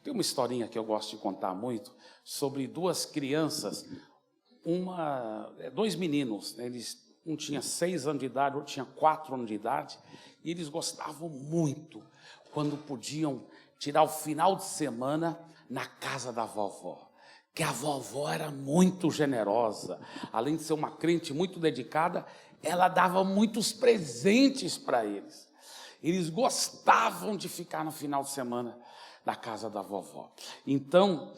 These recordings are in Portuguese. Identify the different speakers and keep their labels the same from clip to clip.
Speaker 1: Tem uma historinha que eu gosto de contar muito sobre duas crianças, dois meninos, né? Um tinha 6 anos de idade, outro tinha 4 anos de idade, e eles gostavam muito quando podiam tirar o final de semana na casa da vovó, que a vovó era muito generosa, além de ser uma crente muito dedicada, ela dava muitos presentes para eles. Eles gostavam de ficar no final de semana na casa da vovó. Então,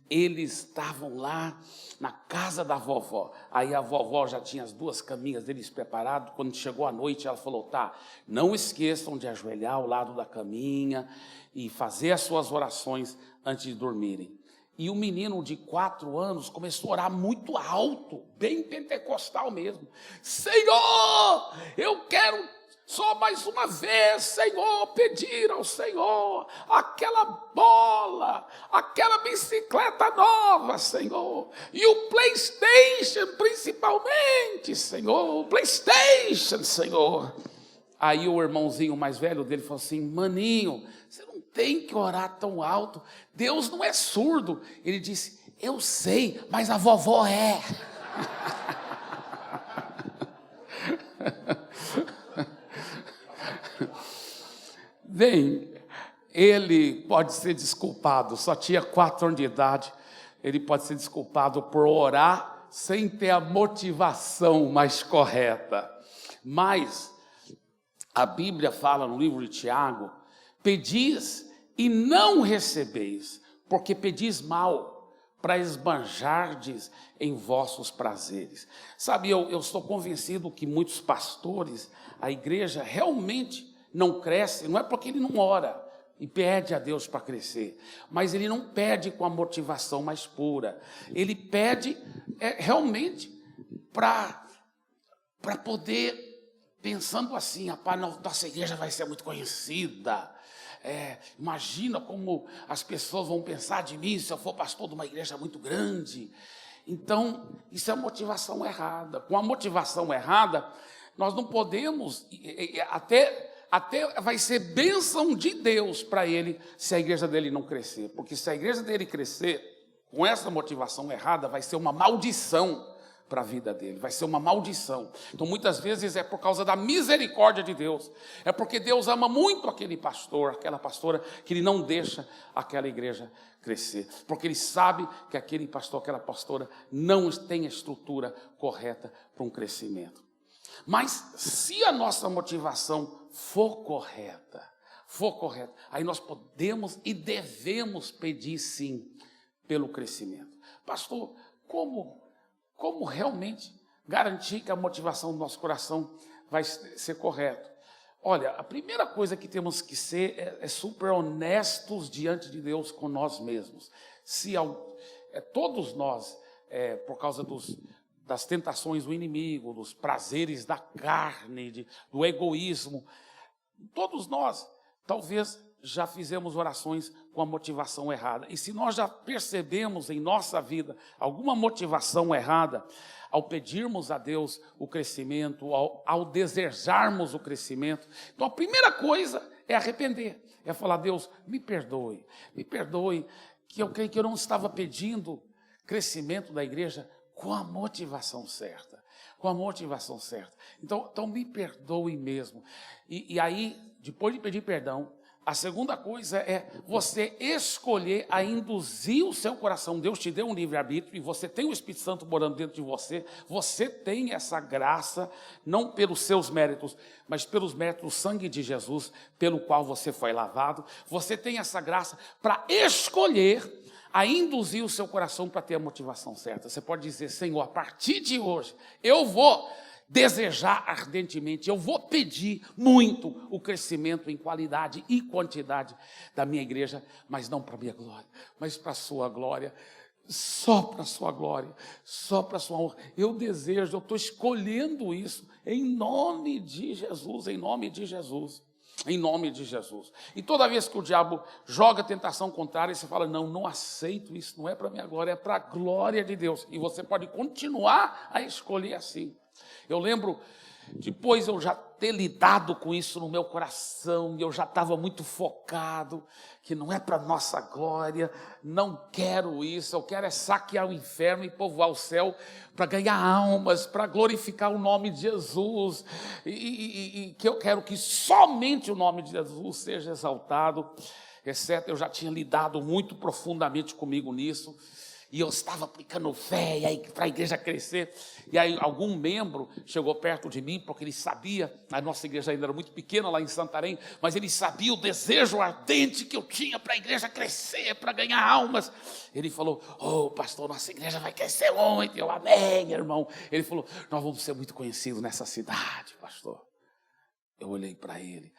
Speaker 1: eles estavam lá na casa da vovó. Aí a vovó já tinha as 2 caminhas deles preparadas. Quando chegou a noite, ela falou: tá, não esqueçam de ajoelhar ao lado da caminha e fazer as suas orações antes de dormirem. E o menino de 4 anos começou a orar muito alto, bem pentecostal mesmo. Senhor, eu quero só mais uma vez, Senhor, pedir ao Senhor aquela bola, aquela bicicleta nova, Senhor, e o PlayStation principalmente, Senhor, o PlayStation, Senhor. Aí o irmãozinho mais velho dele falou assim: maninho, você não tem que orar tão alto, Deus não é surdo. Ele disse: eu sei, mas a vovó é. Bem, ele pode ser desculpado, só tinha 4 anos de idade, ele pode ser desculpado por orar sem ter a motivação mais correta. Mas a Bíblia fala no livro de Tiago: pedis e não recebeis, porque pedis mal, para esbanjardes em vossos prazeres. Sabe, eu estou convencido que muitos pastores, a igreja realmente não cresce, não é porque ele não ora e pede a Deus para crescer, mas ele não pede com a motivação mais pura. Ele pede realmente para poder, pensando assim: rapaz, nossa igreja vai ser muito conhecida. Imagina como as pessoas vão pensar de mim se eu for pastor de uma igreja muito grande. Então, isso é motivação errada. Com a motivação errada, nós não podemos, até vai ser bênção de Deus para ele se a igreja dele não crescer. Porque se a igreja dele crescer com essa motivação errada, vai ser uma maldição para a vida dele, vai ser uma maldição. Então muitas vezes é por causa da misericórdia de Deus, é porque Deus ama muito aquele pastor, aquela pastora, que ele não deixa aquela igreja crescer, porque ele sabe que aquele pastor, aquela pastora não tem a estrutura correta para um crescimento. Mas se a nossa motivação for correta, aí nós podemos e devemos pedir sim pelo crescimento. Pastor, como realmente garantir que a motivação do nosso coração vai ser correta? Olha, a primeira coisa que temos que ser é super honestos diante de Deus com nós mesmos. Todos nós, por causa das tentações do inimigo, dos prazeres da carne, do egoísmo, todos nós, talvez, já fizemos orações com a motivação errada. E se nós já percebemos em nossa vida alguma motivação errada, ao pedirmos a Deus o crescimento, ao desejarmos o crescimento, então a primeira coisa é arrepender, é falar: Deus, me perdoe, que eu creio que eu não estava pedindo crescimento da igreja com a motivação certa. Então me perdoe mesmo. E aí, depois de pedir perdão, a segunda coisa é você escolher a induzir o seu coração. Deus te deu um livre-arbítrio e você tem o Espírito Santo morando dentro de você. Você tem essa graça, não pelos seus méritos, mas pelos méritos do sangue de Jesus, pelo qual você foi lavado. Você tem essa graça para escolher a induzir o seu coração para ter a motivação certa. Você pode dizer: Senhor, a partir de hoje, eu vou desejar ardentemente, eu vou pedir muito o crescimento em qualidade e quantidade da minha igreja, mas não para a minha glória, mas para a sua glória, só para a sua glória, só para a sua honra. Eu estou escolhendo isso em nome de Jesus, em nome de Jesus. E toda vez que o diabo joga a tentação contrária, você fala: não aceito isso, não é para a minha glória, é para a glória de Deus. E você pode continuar a escolher assim. Eu lembro depois eu já ter lidado com isso no meu coração, e eu já estava muito focado, que não é para nossa glória, não quero isso, eu quero é saquear o inferno e povoar o céu, para ganhar almas, para glorificar o nome de Jesus, e que eu quero que somente o nome de Jesus seja exaltado, exceto eu já tinha lidado muito profundamente comigo nisso, e eu estava aplicando fé para a igreja crescer. E aí algum membro chegou perto de mim, porque ele sabia, a nossa igreja ainda era muito pequena lá em Santarém, mas ele sabia o desejo ardente que eu tinha para a igreja crescer, para ganhar almas. Ele falou: pastor, nossa igreja vai crescer muito. Eu: amém, irmão. Ele falou: nós vamos ser muito conhecidos nessa cidade, pastor. Eu olhei para ele,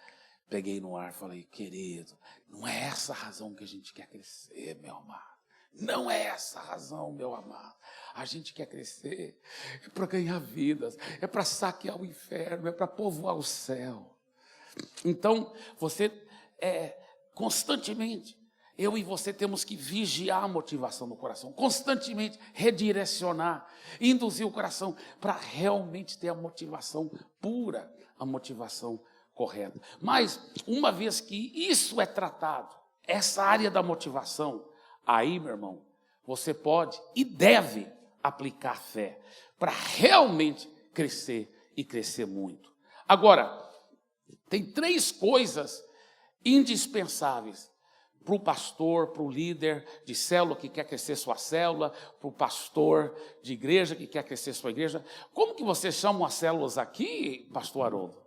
Speaker 1: peguei no ar e falei: querido, não é essa a razão que a gente quer crescer, meu amado. Não é essa a razão, meu amado. A gente quer crescer, é para ganhar vidas, é para saquear o inferno, é para povoar o céu. Então, constantemente, eu e você temos que vigiar a motivação do coração, constantemente redirecionar, induzir o coração para realmente ter a motivação pura, a motivação correta. Mas, uma vez que isso é tratado, essa área da motivação, aí, meu irmão, você pode e deve aplicar fé para realmente crescer e crescer muito. Agora, tem 3 coisas indispensáveis para o pastor, para o líder de célula que quer crescer sua célula, para o pastor de igreja que quer crescer sua igreja. Como que vocês chamam as células aqui, pastor Haroldo?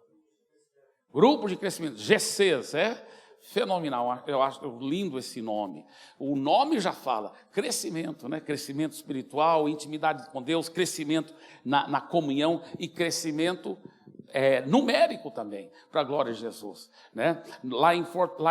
Speaker 1: Grupo de crescimento, GCs, Fenomenal, eu acho lindo esse nome. O nome já fala crescimento, né? Crescimento espiritual, intimidade com Deus, crescimento na comunhão e crescimento numérico também, para a glória de Jesus, né? Lá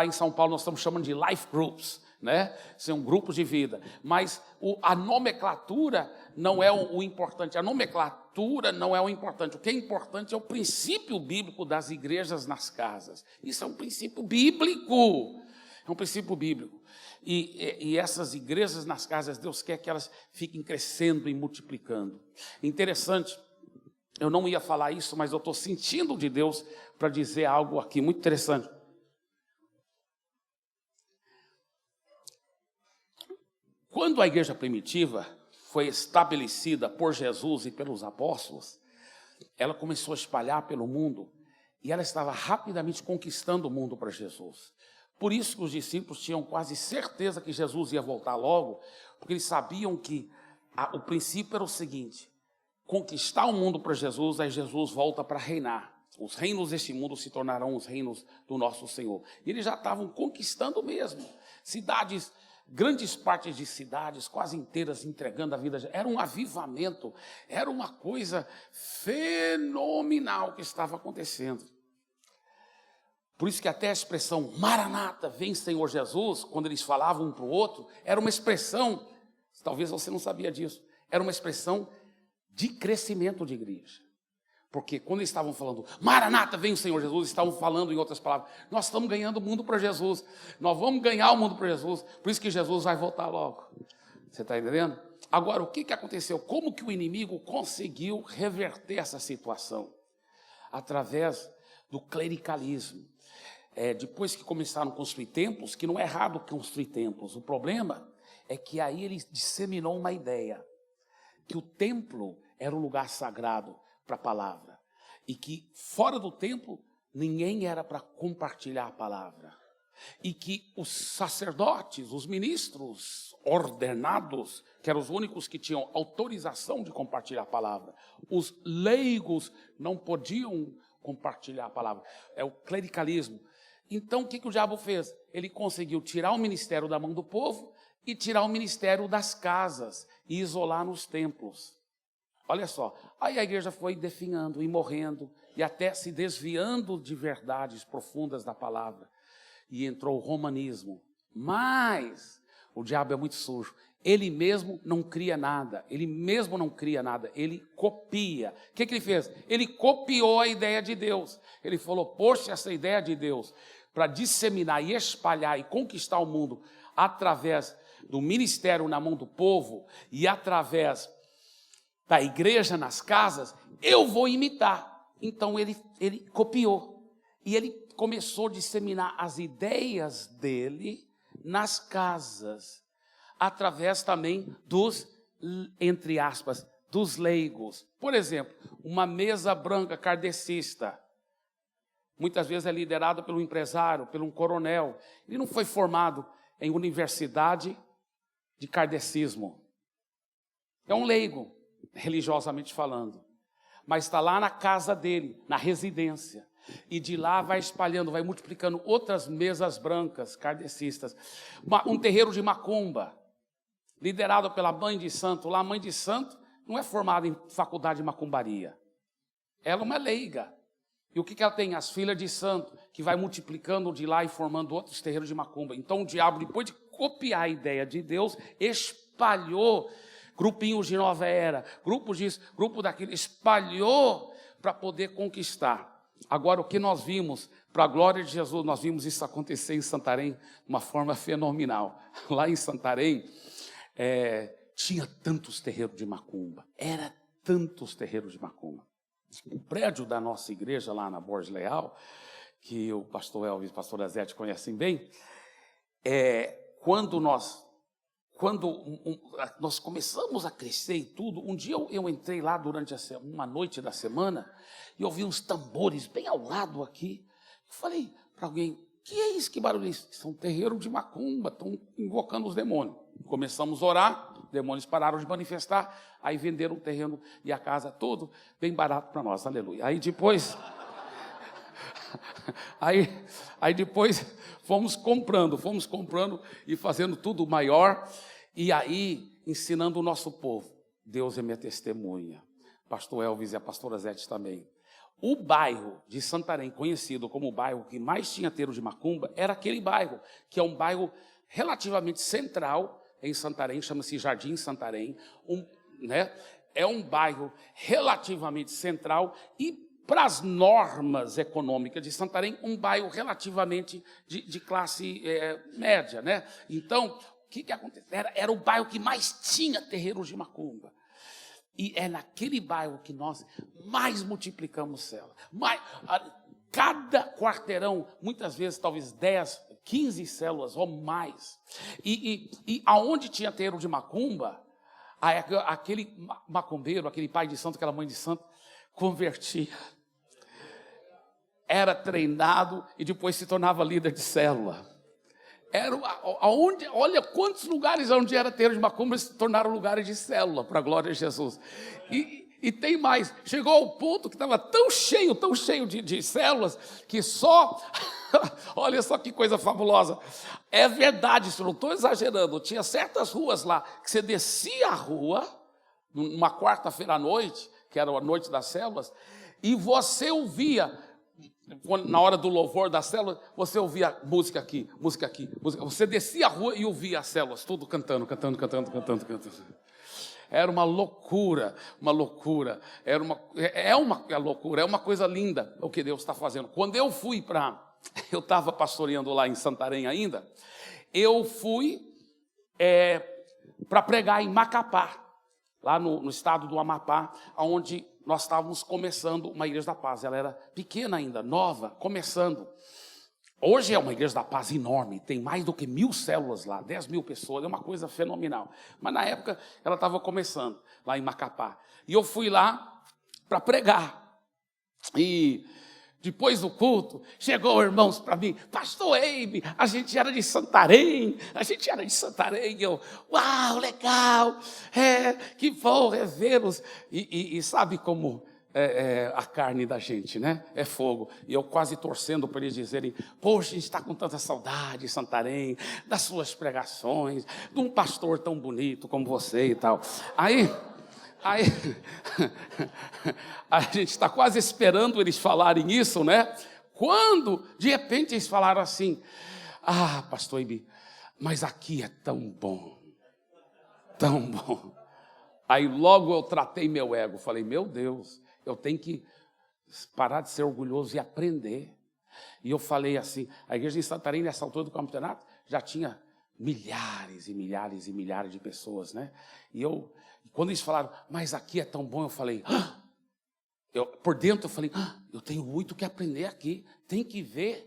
Speaker 1: em São Paulo nós estamos chamando de life groups, né? São grupos de vida, mas a nomenclatura não é o importante, a nomenclatura não é o importante, o que é importante é o princípio bíblico das igrejas nas casas. Isso é um princípio bíblico, e essas igrejas nas casas, Deus quer que elas fiquem crescendo e multiplicando. Interessante, eu não ia falar isso, mas eu estou sentindo de Deus para dizer algo aqui muito interessante. Quando a igreja primitiva foi estabelecida por Jesus e pelos apóstolos, ela começou a espalhar pelo mundo e ela estava rapidamente conquistando o mundo para Jesus. Por isso que os discípulos tinham quase certeza que Jesus ia voltar logo, porque eles sabiam que o princípio era o seguinte: conquistar o mundo para Jesus, aí Jesus volta para reinar. Os reinos deste mundo se tornarão os reinos do nosso Senhor. E eles já estavam conquistando mesmo. Cidades, grandes partes de cidades, quase inteiras, entregando a vida. Era um avivamento, era uma coisa fenomenal que estava acontecendo. Por isso que até a expressão Maranata, vem Senhor Jesus, quando eles falavam um para o outro, era uma expressão, talvez você não sabia disso, era uma expressão de crescimento de igreja. Porque quando eles estavam falando, Maranata, vem o Senhor Jesus, estavam falando em outras palavras, nós estamos ganhando o mundo para Jesus, nós vamos ganhar o mundo para Jesus, por isso que Jesus vai voltar logo. Você está entendendo? Agora, o que aconteceu? Como que o inimigo conseguiu reverter essa situação? Através do clericalismo. Depois que começaram a construir templos, que não é errado construir templos, o problema é que aí ele disseminou uma ideia, que o templo era um lugar sagrado para a palavra, e que fora do templo ninguém era para compartilhar a palavra, e que os sacerdotes, os ministros ordenados, que eram os únicos que tinham autorização de compartilhar a palavra, os leigos não podiam compartilhar a palavra. É o clericalismo. Então o que o diabo fez? Ele conseguiu tirar o ministério da mão do povo e tirar o ministério das casas e isolar nos templos. Olha só, aí a igreja foi definhando e morrendo e até se desviando de verdades profundas da palavra. E entrou o romanismo. Mas o diabo é muito sujo. Ele mesmo não cria nada. Ele copia. O que ele fez? Ele copiou a ideia de Deus. Ele falou, poxa, essa ideia de Deus para disseminar e espalhar e conquistar o mundo através do ministério na mão do povo e através da igreja nas casas, eu vou imitar. Então ele copiou. E ele começou a disseminar as ideias dele nas casas, através também dos, entre aspas, dos leigos. Por exemplo, uma mesa branca kardecista, muitas vezes é liderada pelo empresário, pelo um coronel. Ele não foi formado em universidade de kardecismo. É um leigo, religiosamente falando. Mas está lá na casa dele, na residência. E de lá vai espalhando, vai multiplicando outras mesas brancas kardecistas. Um terreiro de macumba, liderado pela mãe de santo. Lá a mãe de santo não é formada em faculdade de macumbaria. Ela é uma leiga. E o que ela tem? As filhas de santo, que vai multiplicando de lá e formando outros terreiros de macumba. Então o diabo, depois de copiar a ideia de Deus, espalhou grupinhos de nova era, grupos disso, grupo daquilo, espalhou para poder conquistar. Agora, o que nós vimos, para a glória de Jesus, nós vimos isso acontecer em Santarém de uma forma fenomenal. Lá em Santarém, tinha tantos terreiros de macumba, era tantos terreiros de macumba. O prédio da nossa igreja, lá na Borges Leal, que o pastor Elvis e o pastor Azete conhecem bem, quando nós começamos a crescer e tudo, um dia eu entrei lá durante uma noite da semana e ouvi uns tambores bem ao lado aqui. Eu falei para alguém, que é isso, que barulho é isso? São terreiros de macumba, estão invocando os demônios. Começamos a orar, os demônios pararam de manifestar, aí venderam o terreno e a casa tudo, bem barato para nós, aleluia. Aí depois fomos comprando e fazendo tudo maior, e aí ensinando o nosso povo. Deus é minha testemunha, pastor Elvis e a pastora Zete também. O bairro de Santarém, conhecido como o bairro que mais tinha terreiro de macumba, era aquele bairro, que é um bairro relativamente central em Santarém, chama-se Jardim Santarém, é um bairro relativamente central e, para as normas econômicas de Santarém, um bairro relativamente de classe média, né? Então, o que aconteceu? Era o bairro que mais tinha terreiros de macumba. E é naquele bairro que nós mais multiplicamos célula. Cada quarteirão, muitas vezes, talvez 10, 15 células ou mais. E aonde tinha terreiro de macumba, aquele macumbeiro, aquele pai de santo, aquela mãe de santo, convertia. Era treinado e depois se tornava líder de célula. Olha quantos lugares onde era terreiro de macumba se tornaram lugares de célula, para a glória de Jesus. E tem mais, chegou ao ponto que estava tão cheio de células, que só, olha só que coisa fabulosa, é verdade, isso não estou exagerando, tinha certas ruas lá, que você descia a rua, numa quarta-feira à noite, que era a noite das células, e você ouvia, na hora do louvor da célula, você ouvia música aqui, música aqui, música. Você descia a rua e ouvia as células, tudo cantando. Era uma loucura, uma loucura. É uma coisa linda o que Deus está fazendo. Quando eu estava pastoreando lá em Santarém ainda, eu fui para pregar em Macapá, lá no estado do Amapá, onde nós estávamos começando uma Igreja da Paz. Ela era pequena ainda, nova, começando. Hoje é uma Igreja da Paz enorme, tem mais do que 1.000 células lá, 10.000 pessoas, é uma coisa fenomenal. Mas na época ela estava começando, lá em Macapá. E eu fui lá para pregar. E depois do culto, chegou irmãos para mim, pastor Eibe, a gente era de Santarém, e eu, uau, legal, que bom revê-los, e sabe como a carne da gente, né? É fogo, e eu quase torcendo para eles dizerem, poxa, a gente está com tanta saudade de Santarém, das suas pregações, de um pastor tão bonito como você e tal. Aí a gente está quase esperando eles falarem isso, né? Quando, de repente, eles falaram assim, pastor Ibi, mas aqui é tão bom, tão bom. Aí logo eu tratei meu ego, falei, meu Deus, eu tenho que parar de ser orgulhoso e aprender. E eu falei assim, a igreja de Santarém, nessa altura do campeonato, já tinha milhares e milhares e milhares de pessoas, né? E quando eles falaram, mas aqui é tão bom, eu falei, por dentro eu falei, eu tenho muito que aprender aqui, tem que ver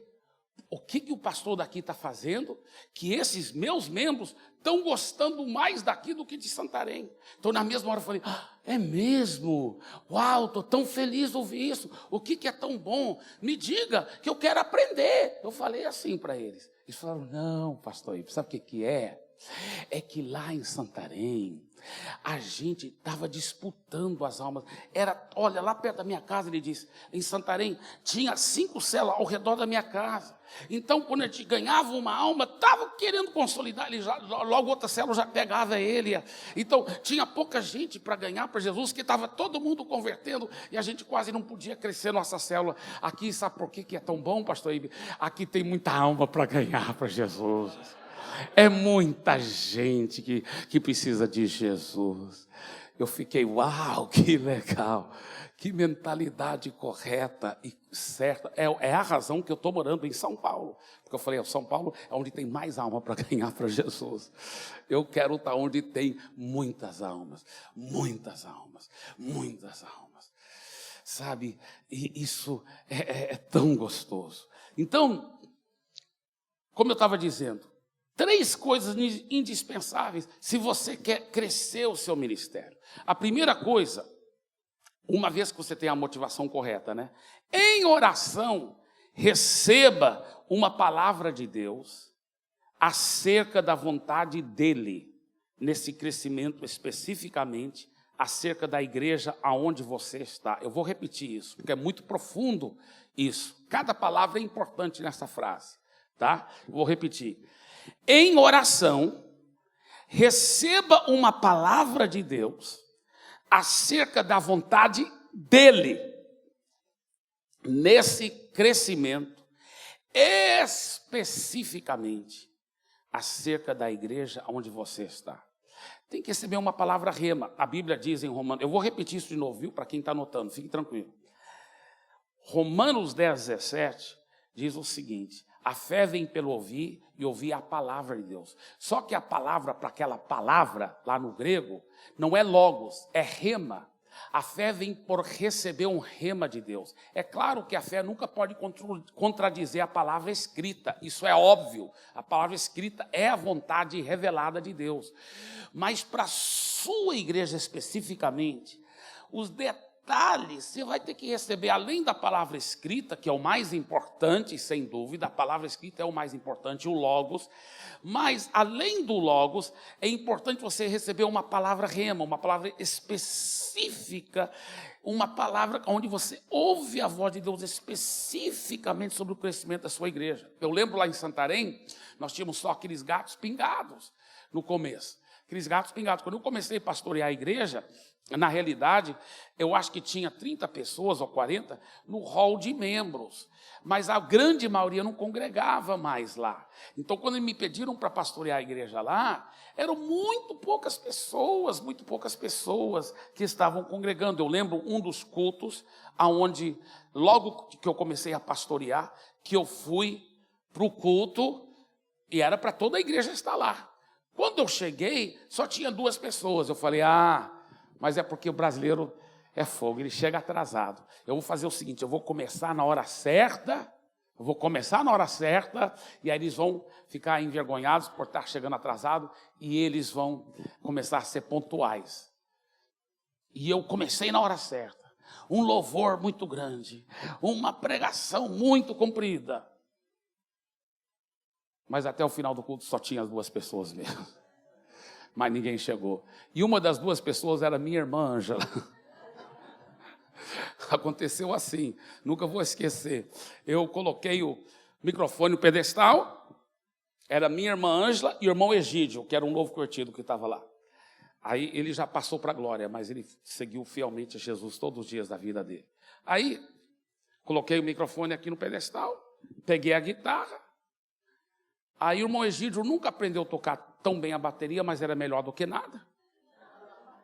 Speaker 1: o que o pastor daqui está fazendo, que esses meus membros estão gostando mais daqui do que de Santarém. Então, na mesma hora, eu falei, é mesmo? Uau, estou tão feliz de ouvir isso. O que é tão bom? Me diga, que eu quero aprender. Eu falei assim para eles. Eles falaram, não, pastor, sabe o que é? É que lá em Santarém, a gente estava disputando as almas. Olha, lá perto da minha casa, ele disse, em Santarém, tinha 5 células ao redor da minha casa. Então, quando a gente ganhava uma alma, estava querendo consolidar, logo outra célula já pegava ele. Então, tinha pouca gente para ganhar para Jesus, que estava todo mundo convertendo, e a gente quase não podia crescer nossa célula. Aqui, sabe por que é tão bom, pastor Ibe? Aqui tem muita alma para ganhar para Jesus. É muita gente que precisa de Jesus. Eu fiquei, uau, que legal, que mentalidade correta e certa. É a razão que eu estou morando em São Paulo. Porque eu falei, São Paulo é onde tem mais alma para ganhar para Jesus. Eu quero estar onde tem muitas almas, muitas almas, muitas almas. Sabe, e isso é tão gostoso. Então, como eu estava dizendo, 3 coisas indispensáveis se você quer crescer o seu ministério. A primeira coisa, uma vez que você tem a motivação correta, né? Em oração, receba uma palavra de Deus acerca da vontade dEle, nesse crescimento especificamente, acerca da igreja aonde você está. Eu vou repetir isso, porque é muito profundo isso. Cada palavra é importante nessa frase, tá? Eu vou repetir. Em oração, receba uma palavra de Deus acerca da vontade dEle, nesse crescimento, especificamente acerca da igreja onde você está. Tem que receber uma palavra rema. A Bíblia diz em Romanos, eu vou repetir isso de novo, viu? Para quem está anotando, fique tranquilo. Romanos 10, 17 diz o seguinte: a fé vem pelo ouvir e ouvir a palavra de Deus. Só que a palavra, para aquela palavra, lá no grego, não é logos, é rema. A fé vem por receber um rema de Deus. É claro que a fé nunca pode contradizer a palavra escrita, isso é óbvio. A palavra escrita é a vontade revelada de Deus. Mas para a sua igreja especificamente, os detalhes, você vai ter que receber, além da palavra escrita, que é o mais importante, sem dúvida, a palavra escrita é o mais importante, o logos, mas, além do logos, é importante você receber uma palavra rema, uma palavra específica, uma palavra onde você ouve a voz de Deus especificamente sobre o crescimento da sua igreja. Eu lembro lá em Santarém, nós tínhamos só aqueles gatos pingados no começo. Aqueles gatos pingados. Quando eu comecei a pastorear a igreja, na realidade, eu acho que tinha 30 pessoas ou 40 no hall de membros. Mas a grande maioria não congregava mais lá. Então, quando me pediram para pastorear a igreja lá, eram muito poucas pessoas que estavam congregando. Eu lembro um dos cultos, onde, logo que eu comecei a pastorear, que eu fui para o culto, e era para toda a igreja estar lá. Quando eu cheguei, só tinha 2 pessoas. Eu falei, mas é porque o brasileiro é fogo, ele chega atrasado. Eu vou fazer o seguinte, eu vou começar na hora certa, e aí eles vão ficar envergonhados por estar chegando atrasado, e eles vão começar a ser pontuais. E eu comecei na hora certa. Um louvor muito grande, uma pregação muito comprida. Mas até o final do culto só tinha as 2 pessoas mesmo. Mas ninguém chegou. E uma das 2 pessoas era minha irmã Ângela. Aconteceu assim, nunca vou esquecer. Eu coloquei o microfone no pedestal, era minha irmã Ângela e o irmão Egídio, que era um novo curtido que estava lá. Aí ele já passou para a glória, mas ele seguiu fielmente a Jesus todos os dias da vida dele. Aí, coloquei o microfone aqui no pedestal, peguei a guitarra. Aí o irmão Egídio nunca aprendeu a tocar tão bem a bateria, mas era melhor do que nada.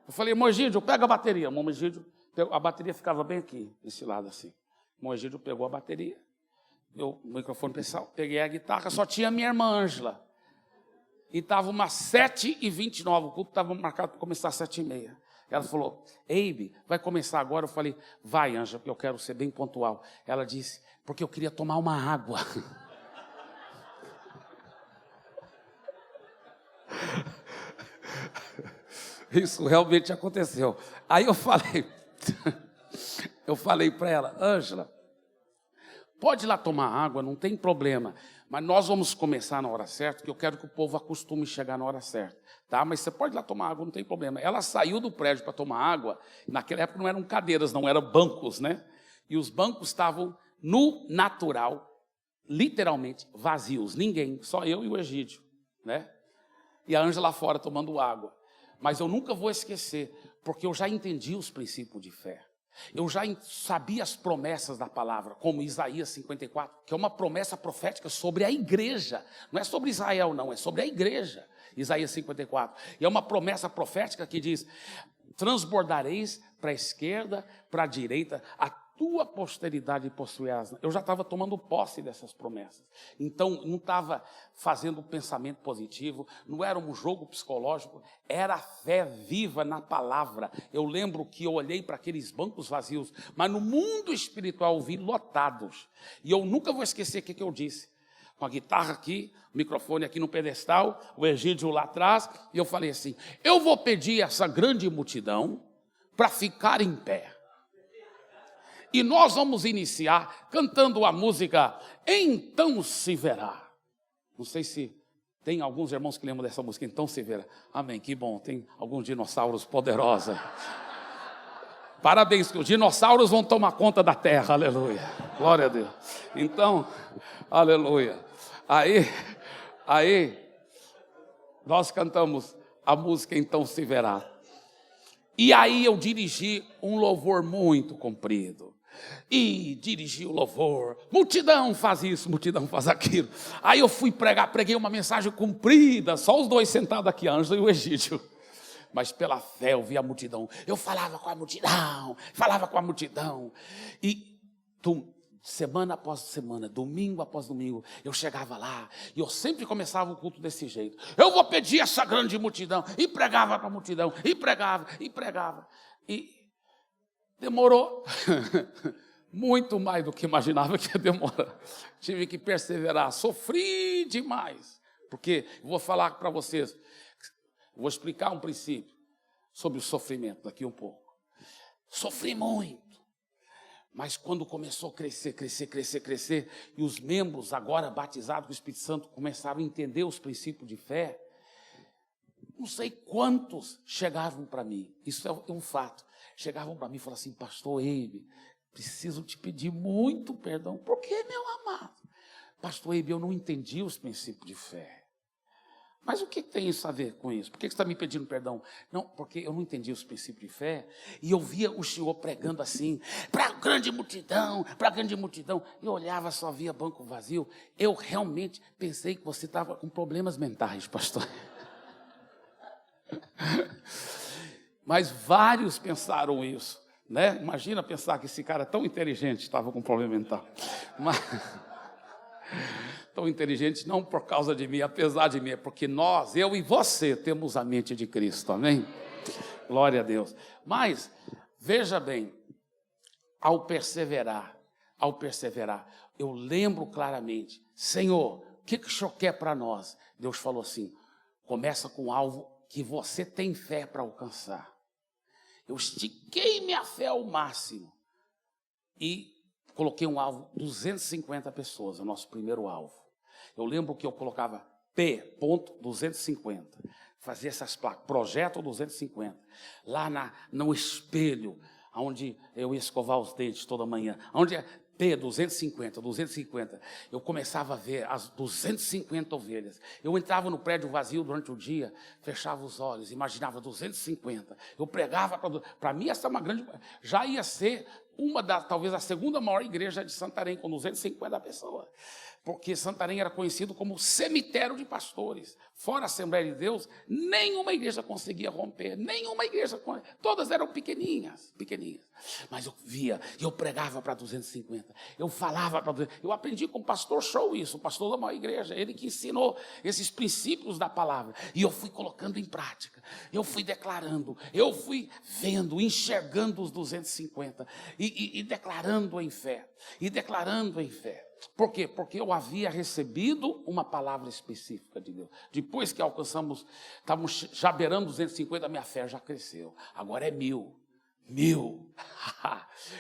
Speaker 1: Eu falei, irmão Egídio, pega a bateria. O irmão Egídio, a bateria ficava bem aqui, desse lado assim. O irmão Egídio pegou a bateria, o microfone pessoal, peguei a guitarra, só tinha a minha irmã Ângela. E estava umas 7h29, o culto estava marcado para começar às 7h30. Ela falou, Eibe, vai começar agora? Eu falei, vai, Ângela, porque eu quero ser bem pontual. Ela disse, porque eu queria tomar uma água. Isso realmente aconteceu. Aí eu falei para ela, Ângela, pode ir lá tomar água, não tem problema. Mas nós vamos começar na hora certa, porque eu quero que o povo acostume chegar na hora certa. Tá? Mas você pode ir lá tomar água, não tem problema. Ela saiu do prédio para tomar água. Naquela época não eram cadeiras, não eram bancos, né? E os bancos estavam no natural, literalmente vazios. Ninguém, só eu e o Egídio, né? E a Ângela lá fora tomando água. Mas eu nunca vou esquecer, porque eu já entendi os princípios de fé. Eu já sabia as promessas da palavra, como Isaías 54, que é uma promessa profética sobre a igreja. Não é sobre Israel, não, é sobre a igreja. Isaías 54. E é uma promessa profética que diz, transbordareis para a esquerda, para a direita, a tua posteridade possuirás. Eu já estava tomando posse dessas promessas. Então, não estava fazendo um pensamento positivo, não era um jogo psicológico, era a fé viva na palavra. Eu lembro que eu olhei para aqueles bancos vazios, mas no mundo espiritual eu vi lotados. E eu nunca vou esquecer o que eu disse. Com a guitarra aqui, o microfone aqui no pedestal, o Egídio lá atrás, e eu falei assim, eu vou pedir essa grande multidão para ficar em pé. E nós vamos iniciar cantando a música Então Se Verá. Não sei se tem alguns irmãos que lembram dessa música, Então Se Verá. Amém, que bom, tem alguns dinossauros poderosos. Parabéns, que os dinossauros vão tomar conta da terra, aleluia. Glória a Deus. Então, aleluia. Aí, nós cantamos a música Então Se Verá. E aí eu dirigi um louvor muito comprido. E dirigi o louvor. Multidão faz isso, multidão faz aquilo. Aí eu fui pregar, preguei uma mensagem comprida, só os dois sentados aqui, a Ângela e o Egídio. Mas pela fé eu vi a multidão. Eu falava com a multidão. E semana após semana, domingo após domingo, eu chegava lá e eu sempre começava o culto desse jeito. Eu vou pedir essa grande multidão. E pregava para a multidão, e pregava. E demorou muito mais do que imaginava que ia demorar. Tive que perseverar, sofri demais. Porque vou falar para vocês, vou explicar um princípio sobre o sofrimento daqui um pouco. Sofri muito. Mas quando começou a crescer, e os membros agora batizados com o Espírito Santo começaram a entender os princípios de fé, não sei quantos chegavam para mim, isso é um fato, chegavam para mim e falaram assim, pastor Eibe, preciso te pedir muito perdão. Por que, meu amado? Pastor Eibe, eu não entendi os princípios de fé. Mas o que tem isso a ver com isso? Por que você está me pedindo perdão? Não, porque eu não entendi os princípios de fé. E eu via o Senhor pregando assim, para a grande multidão. E eu olhava, só via banco vazio. Eu realmente pensei que você estava com problemas mentais, pastor. Mas vários pensaram isso, né? Imagina pensar que esse cara tão inteligente estava com problema mental. Mas tão inteligente não por causa de mim, apesar de mim, é porque nós, eu e você, temos a mente de Cristo, amém? Glória a Deus. Mas, veja bem, ao perseverar, eu lembro claramente, Senhor, o que o Senhor quer para nós? Deus falou assim, começa com algo que você tem fé para alcançar. Eu estiquei minha fé ao máximo e coloquei um alvo, 250 pessoas, o nosso primeiro alvo. Eu lembro que eu colocava P.250, fazia essas placas, projeto 250, lá no espelho, onde eu ia escovar os dentes toda manhã, onde é P250, eu começava a ver as 250 ovelhas. Eu entrava no prédio vazio durante o dia, fechava os olhos, imaginava 250. Eu pregava para mim, essa é uma grande, já ia ser talvez a segunda maior igreja de Santarém, com 250 pessoas. porque Santarém era conhecido como cemitério de pastores. Fora a Assembleia de Deus, nenhuma igreja conseguia romper, nenhuma igreja, todas eram pequeninhas. Mas eu via, e eu pregava para 250, eu falava para 200, eu aprendi com o pastor Show isso, o pastor da maior igreja, ele que ensinou esses princípios da palavra, e eu fui colocando em prática, eu fui declarando, eu fui vendo, enxergando os 250, e declarando em fé, Por quê? Porque eu havia recebido uma palavra específica de Deus. Depois que alcançamos, estávamos já beirando 250, minha fé já cresceu. Agora é 1.000.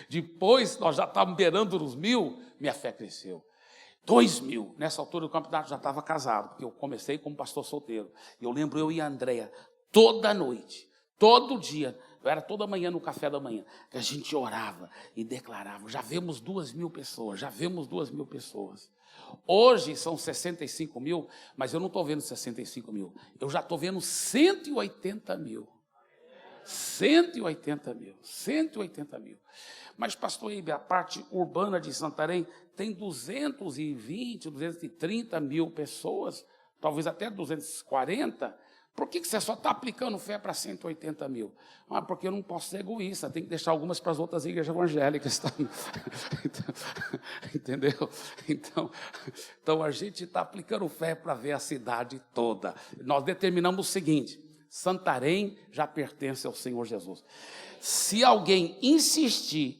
Speaker 1: Depois nós já estávamos beirando nos 1.000, minha fé cresceu. 2.000. Nessa altura do campeonato já estava casado, porque eu comecei como pastor solteiro. E eu lembro eu e a Andréia, toda noite, todo dia, era toda manhã no café da manhã, que a gente orava e declarava. Já vemos 2.000 pessoas. Hoje são 65 mil, mas eu não estou vendo 65 mil. Eu já estou vendo 180 mil. 180 mil. Mas, pastor Ibe, a parte urbana de Santarém tem 220, 230 mil pessoas, talvez até 240. Por que você só está aplicando fé para 180 mil? Porque eu não posso ser egoísta, tem que deixar algumas para as outras igrejas evangélicas. Entendeu? Então a gente está aplicando fé para ver a cidade toda. Nós determinamos o seguinte: Santarém já pertence ao Senhor Jesus. Se alguém insistir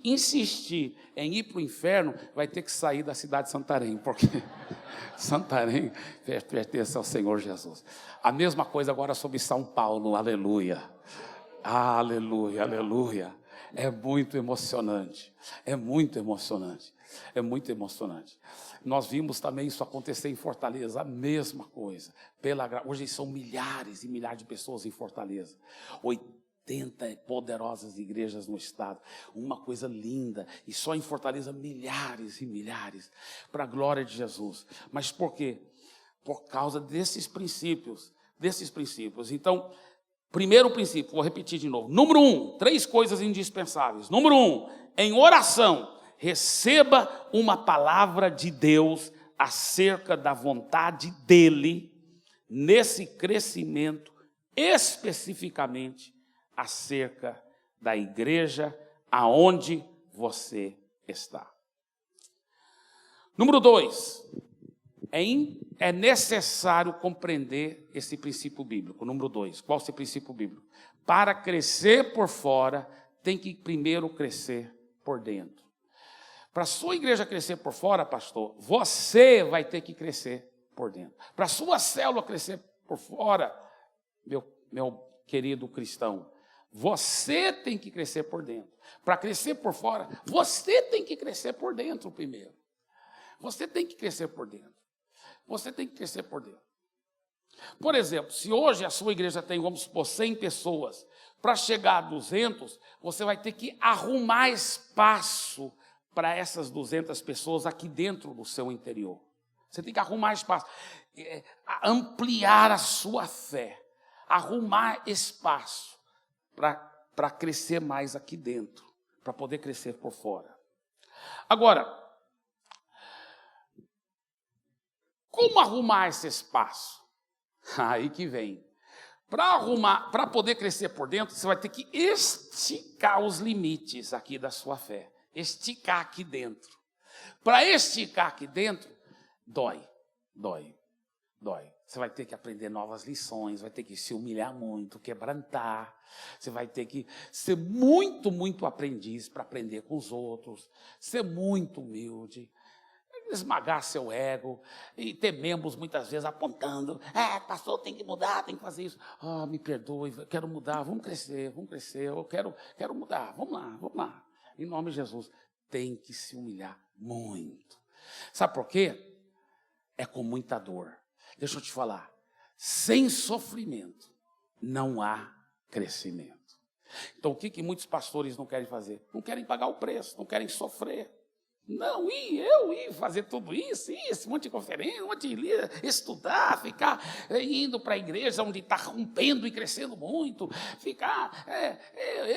Speaker 1: em ir para o inferno, vai ter que sair da cidade de Santarém, porque Santarém pertence ao Senhor Jesus. A mesma coisa agora sobre São Paulo, aleluia. É muito emocionante. Nós vimos também isso acontecer em Fortaleza, a mesma coisa. Hoje são milhares e milhares de pessoas em Fortaleza. 80 poderosas igrejas no estado, uma coisa linda, e só em Fortaleza milhares e milhares, para a glória de Jesus. Mas por quê? Por causa desses princípios. Então, primeiro princípio, vou repetir de novo. Número 1, 3 coisas indispensáveis. Número 1, em oração, receba uma palavra de Deus acerca da vontade dEle, nesse crescimento, especificamente acerca da igreja aonde você está. Número 2, é necessário compreender esse princípio bíblico. Número 2, qual é esse princípio bíblico? Para crescer por fora, tem que primeiro crescer por dentro. Para a sua igreja crescer por fora, pastor, você vai ter que crescer por dentro. Para a sua célula crescer por fora, meu querido cristão, você tem que crescer por dentro. Para crescer por fora, você tem que crescer por dentro primeiro. Você tem que crescer por dentro. Por exemplo, se hoje a sua igreja tem, vamos supor, 100 pessoas, para chegar a 200, você vai ter que arrumar espaço para essas 200 pessoas aqui dentro do seu interior. Você tem que arrumar espaço, ampliar a sua fé, arrumar espaço para crescer mais aqui dentro, para poder crescer por fora. Agora, como arrumar esse espaço? Aí que vem. Para poder crescer por dentro, você vai ter que esticar os limites aqui da sua fé. Esticar aqui dentro. Para esticar aqui dentro, dói. Você vai ter que aprender novas lições, vai ter que se humilhar muito, quebrantar. Você vai ter que ser muito, muito aprendiz para aprender com os outros, ser muito humilde, esmagar seu ego e ter membros muitas vezes apontando: pastor, tem que mudar, tem que fazer isso. Me perdoe, eu quero mudar, vamos crescer, eu quero mudar, vamos lá. Em nome de Jesus, tem que se humilhar muito. Sabe por quê? É com muita dor. Deixa eu te falar, sem sofrimento não há crescimento. Então o que muitos pastores não querem fazer? Não querem pagar o preço, não querem sofrer. Não, eu ir fazer tudo isso, esse monte de conferência, um monte de estudar, ficar indo para a igreja onde está rompendo e crescendo muito, ficar,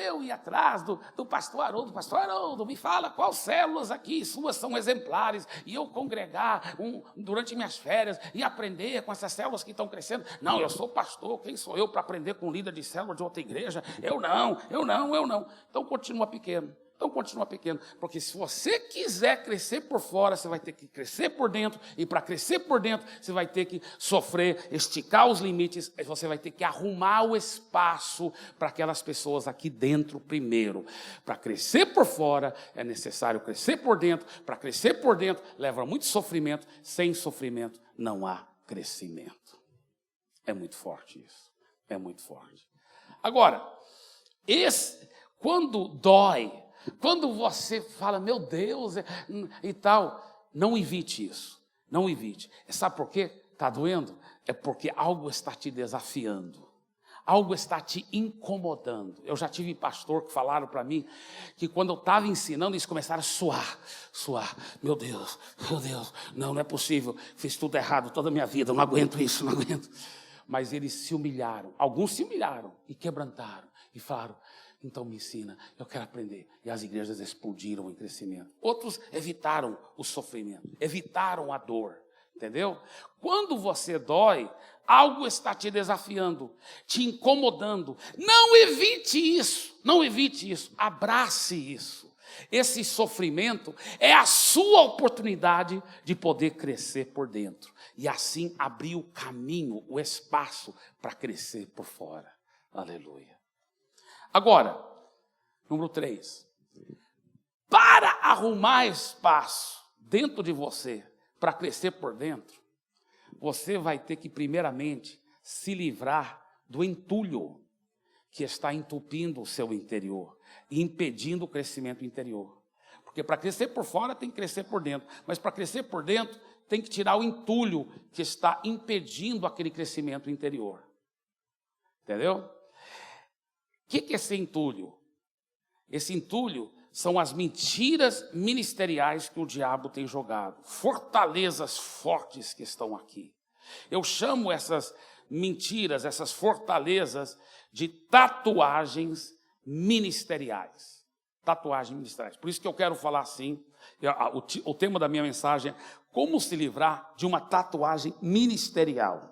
Speaker 1: eu ir atrás do pastor Haroldo, me fala quais células aqui suas são exemplares, e eu congregar durante minhas férias e aprender com essas células que estão crescendo. Não, eu sou pastor, quem sou eu para aprender com um líder de célula de outra igreja? Eu não. Então continua pequeno. Porque se você quiser crescer por fora, você vai ter que crescer por dentro, e para crescer por dentro, você vai ter que sofrer, esticar os limites, e você vai ter que arrumar o espaço para aquelas pessoas aqui dentro primeiro. Para crescer por fora, é necessário crescer por dentro. Para crescer por dentro, leva muito sofrimento. Sem sofrimento, não há crescimento. É muito forte isso. É muito forte. Agora, quando dói, quando você fala, meu Deus, e tal, não evite isso. Não evite. Sabe por quê? Está doendo? É porque algo está te desafiando. Algo está te incomodando. Eu já tive pastor que falaram para mim que quando eu estava ensinando, eles começaram a suar. Meu Deus, não é possível. Fiz tudo errado toda a minha vida, eu não aguento isso, não aguento. Mas eles se humilharam. Alguns se humilharam e quebrantaram e falaram, então me ensina, eu quero aprender. E as igrejas explodiram em crescimento. Outros evitaram o sofrimento, evitaram a dor, entendeu? Quando você dói, algo está te desafiando, te incomodando. Não evite isso, abrace isso. Esse sofrimento é a sua oportunidade de poder crescer por dentro. E assim abrir o caminho, o espaço para crescer por fora. Aleluia. Agora, número 3. Para arrumar espaço dentro de você, para crescer por dentro, você vai ter que, primeiramente, se livrar do entulho que está entupindo o seu interior e impedindo o crescimento interior. Porque para crescer por fora tem que crescer por dentro, mas para crescer por dentro tem que tirar o entulho que está impedindo aquele crescimento interior. Entendeu? O que é esse entulho? Esse entulho são as mentiras ministeriais que o diabo tem jogado, fortalezas fortes que estão aqui. Eu chamo essas mentiras, essas fortalezas, de tatuagens ministeriais. Tatuagens ministeriais. Por isso que eu quero falar assim, o tema da minha mensagem é como se livrar de uma tatuagem ministerial.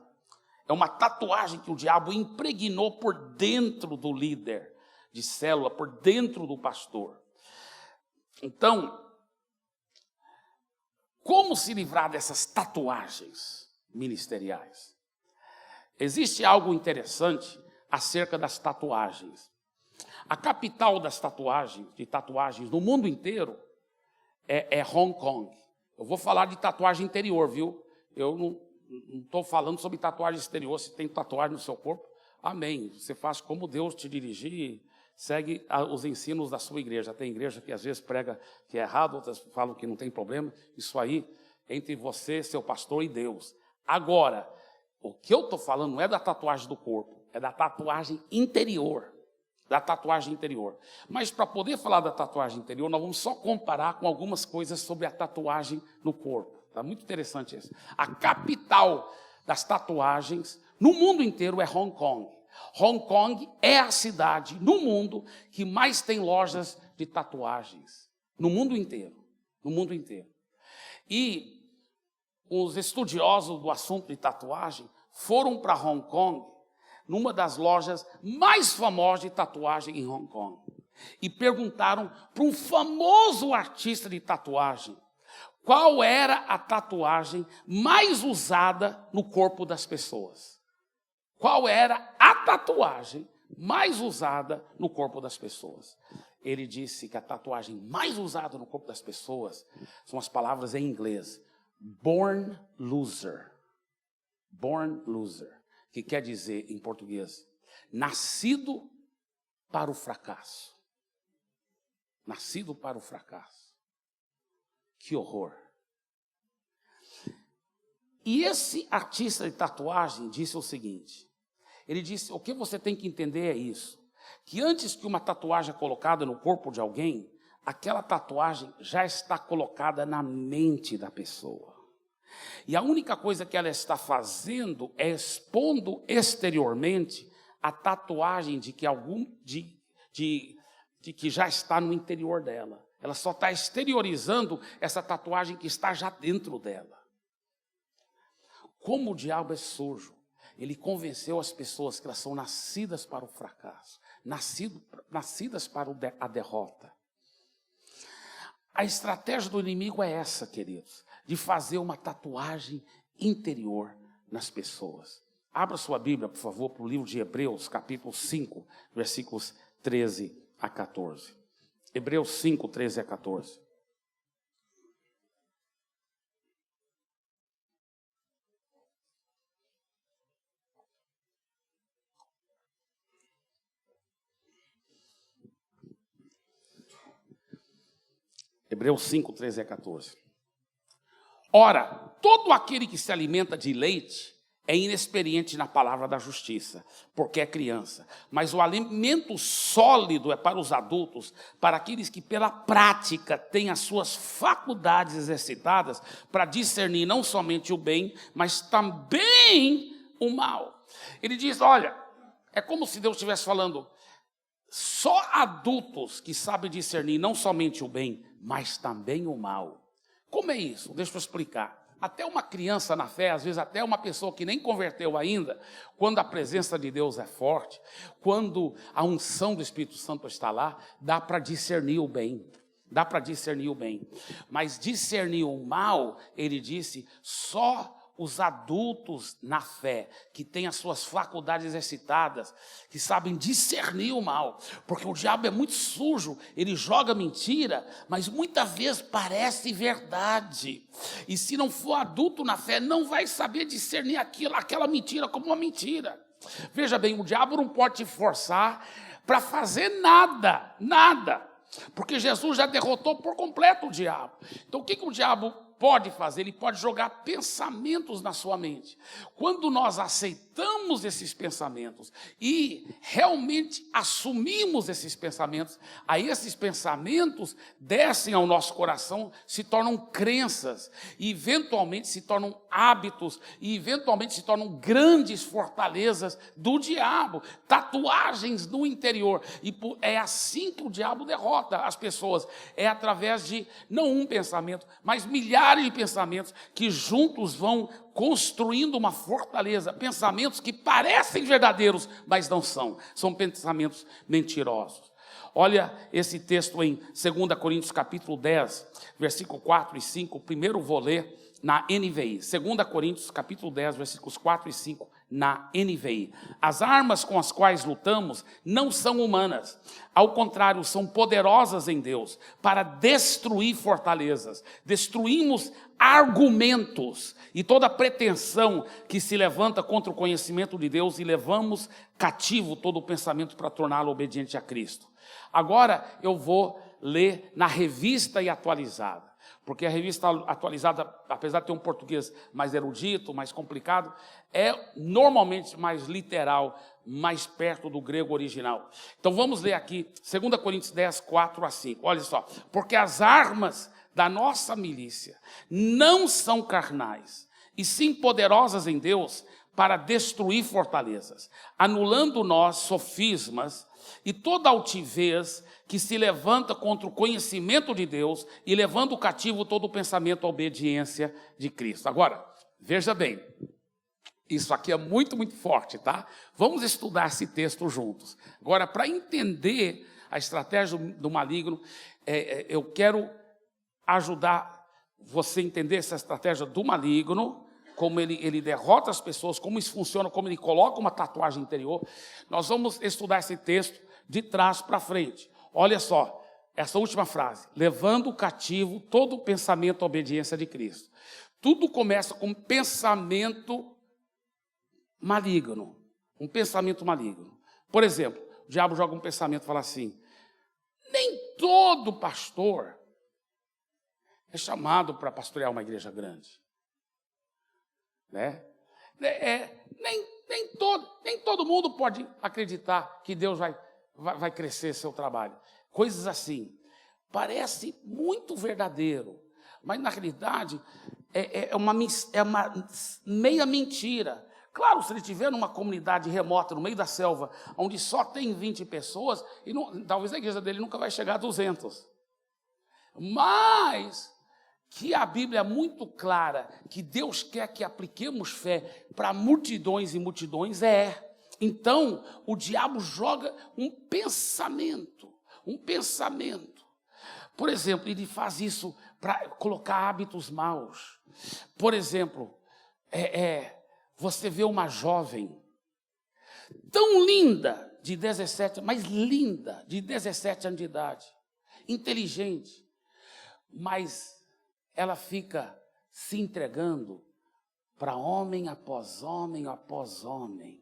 Speaker 1: É uma tatuagem que o diabo impregnou por dentro do líder de célula, por dentro do pastor. Então, como se livrar dessas tatuagens ministeriais? Existe algo interessante acerca das tatuagens. A capital das tatuagens no mundo inteiro é Hong Kong. Eu vou falar de tatuagem interior, viu? Eu não estou falando sobre tatuagem exterior. Se tem tatuagem no seu corpo, amém. Você faz como Deus te dirigir, segue os ensinos da sua igreja. Tem igreja que às vezes prega que é errado, outras falam que não tem problema. Isso aí, entre você, seu pastor e Deus. Agora, o que eu estou falando não é da tatuagem do corpo, é da tatuagem interior. Mas para poder falar da tatuagem interior, nós vamos só comparar com algumas coisas sobre a tatuagem no corpo. Está muito interessante isso. A capital das tatuagens no mundo inteiro é Hong Kong. Hong Kong é a cidade no mundo que mais tem lojas de tatuagens. No mundo inteiro. E os estudiosos do assunto de tatuagem foram para Hong Kong, numa das lojas mais famosas de tatuagem em Hong Kong, e perguntaram para um famoso artista de tatuagem qual era a tatuagem mais usada no corpo das pessoas. Qual era a tatuagem mais usada no corpo das pessoas? Ele disse que a tatuagem mais usada no corpo das pessoas são as palavras em inglês. Born loser. Born loser. Que quer dizer, em português, nascido para o fracasso. Nascido para o fracasso. Que horror. E esse artista de tatuagem disse o seguinte, ele disse, o que você tem que entender é isso, que antes que uma tatuagem é colocada no corpo de alguém, aquela tatuagem já está colocada na mente da pessoa. E a única coisa que ela está fazendo é expondo exteriormente a tatuagem de que já está no interior dela. Ela só está exteriorizando essa tatuagem que está já dentro dela. Como o diabo é sujo, ele convenceu as pessoas que elas são nascidas para o fracasso, nascidas para a derrota. A estratégia do inimigo é essa, queridos, de fazer uma tatuagem interior nas pessoas. Abra sua Bíblia, por favor, para o livro de Hebreus, capítulo 5, versículos 13 a 14. Hebreus 5, 13 a 14. Hebreus 5, 13 a 14. Ora, todo aquele que se alimenta de leite é inexperiente na palavra da justiça, porque é criança. Mas o alimento sólido é para os adultos, para aqueles que pela prática têm as suas faculdades exercitadas para discernir não somente o bem, mas também o mal. Ele diz, olha, é como se Deus estivesse falando, só adultos que sabem discernir não somente o bem, mas também o mal. Como é isso? Deixa eu explicar. Até uma criança na fé, às vezes até uma pessoa que nem converteu ainda, quando a presença de Deus é forte, quando a unção do Espírito Santo está lá, dá para discernir o bem. Dá para discernir o bem. Mas discernir o mal, ele disse, só os adultos na fé, que têm as suas faculdades exercitadas, que sabem discernir o mal, porque o diabo é muito sujo, ele joga mentira, mas muitas vezes parece verdade, e se não for adulto na fé, não vai saber discernir aquela mentira como uma mentira. Veja bem, o diabo não pode te forçar para fazer nada, porque Jesus já derrotou por completo o diabo. Então o que o diabo pode fazer? Ele pode jogar pensamentos na sua mente. Quando nós aceitamos esses pensamentos e realmente assumimos esses pensamentos, aí esses pensamentos descem ao nosso coração, se tornam crenças, e eventualmente se tornam hábitos, e eventualmente se tornam grandes fortalezas do diabo, tatuagens no interior. E é assim que o diabo derrota as pessoas, é através de não um pensamento, mas milhares de pensamentos que juntos vão construindo uma fortaleza, pensamentos que parecem verdadeiros, mas não são pensamentos mentirosos. Olha esse texto em 2 Coríntios capítulo 10, versículo 4 e 5, primeiro vou ler na NVI, 2 Coríntios capítulo 10, versículos 4 e 5, na NVI. As armas com as quais lutamos não são humanas, ao contrário, são poderosas em Deus para destruir fortalezas. Destruímos argumentos e toda pretensão que se levanta contra o conhecimento de Deus e levamos cativo todo o pensamento para torná-lo obediente a Cristo. Agora eu vou ler na Revista e Atualizada, porque a Revista Atualizada, apesar de ter um português mais erudito, mais complicado, é normalmente mais literal, mais perto do grego original. Então vamos ler aqui, 2 Coríntios 10, 4 a 5. Olha só, porque as armas da nossa milícia não são carnais, e sim poderosas em Deus para destruir fortalezas, anulando nós sofismas e toda altivez que se levanta contra o conhecimento de Deus e levando cativo todo o pensamento à obediência de Cristo. Agora, veja bem, isso aqui é muito, muito forte, tá? Vamos estudar esse texto juntos. Agora, para entender a estratégia do maligno, eu quero ajudar você a entender essa estratégia do maligno, como ele derrota as pessoas, como isso funciona, como ele coloca uma tatuagem interior. Nós vamos estudar esse texto de trás para frente. Olha só, essa última frase, levando cativo todo o pensamento à obediência de Cristo. Tudo começa com um pensamento maligno, um pensamento maligno. Por exemplo, o diabo joga um pensamento e fala assim, nem todo pastor é chamado para pastorear uma igreja grande. Né? Nem todo mundo pode acreditar que Deus vai crescer seu trabalho. Coisas assim. parece muito verdadeiro, mas na realidade é uma meia mentira. Claro, se ele estiver numa comunidade remota, no meio da selva, onde só tem 20 pessoas, e talvez a igreja dele nunca vai chegar a 200. Mas que a Bíblia é muito clara, que Deus quer que apliquemos fé para multidões e multidões, Então, o diabo joga um pensamento. Por exemplo, ele faz isso para colocar hábitos maus. Por exemplo, você vê uma jovem tão linda, de 17, mas linda, de 17 anos de idade, inteligente, mas ela fica se entregando para homem após homem após homem,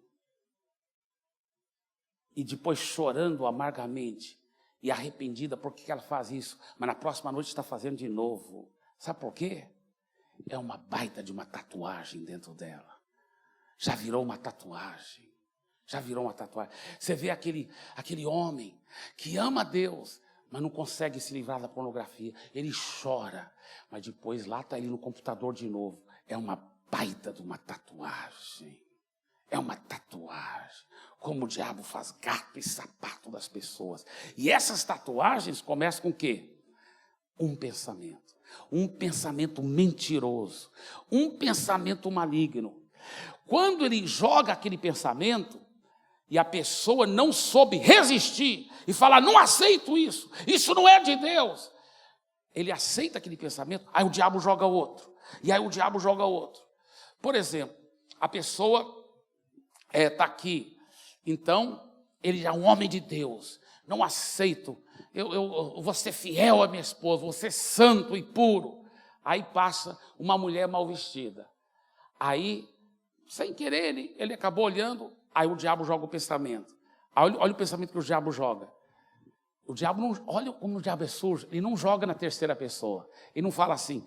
Speaker 1: e depois chorando amargamente e arrependida porque ela faz isso, mas na próxima noite está fazendo de novo. Sabe por quê? É uma baita de uma tatuagem dentro dela. Já virou uma tatuagem. Você vê aquele homem que ama Deus, mas não consegue se livrar da pornografia. Ele chora, mas depois lá está ele no computador de novo. É uma baita de uma tatuagem. Como o diabo faz gato e sapato das pessoas. E essas tatuagens começam com o quê? Um pensamento mentiroso, um pensamento maligno. Quando ele joga aquele pensamento e a pessoa não soube resistir e fala, não aceito isso não é de Deus. Ele aceita aquele pensamento, aí o diabo joga outro, e aí o diabo joga outro. Por exemplo, a pessoa está aqui, então ele é um homem de Deus, não aceito, eu vou ser fiel à minha esposa, vou ser santo e puro. Aí passa uma mulher mal vestida, aí sem querer ele acabou olhando, aí o diabo joga o pensamento. Olha o pensamento que o diabo joga. O diabo não, olha como o diabo é sujo, ele não joga na terceira pessoa. Ele não fala assim,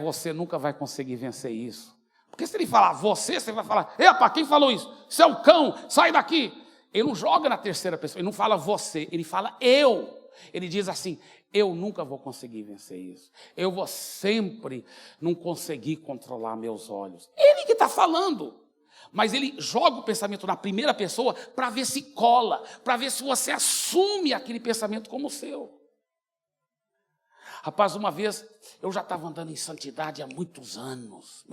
Speaker 1: você nunca vai conseguir vencer isso. Porque se ele falar você vai falar, epa, quem falou isso? Você é um cão, sai daqui. Ele não joga na terceira pessoa, ele não fala você, ele fala eu. Ele diz assim, eu nunca vou conseguir vencer isso. Eu vou sempre não conseguir controlar meus olhos. Ele que está falando. Mas ele joga o pensamento na primeira pessoa para ver se cola, para ver se você assume aquele pensamento como seu. Rapaz, uma vez eu já estava andando em santidade há muitos anos.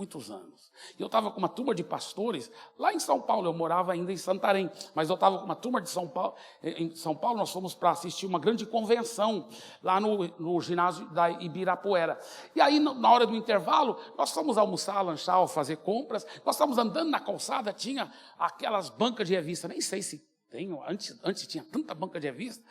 Speaker 1: E eu estava com uma turma de pastores lá em São Paulo, eu morava ainda em Santarém, mas eu estava com uma turma de São Paulo. Em São Paulo nós fomos para assistir uma grande convenção lá no ginásio da Ibirapuera. E aí na hora do intervalo, nós fomos almoçar, lanchar, fazer compras, nós estávamos andando na calçada, tinha aquelas bancas de revista, nem sei se tem, antes tinha tanta banca de revista,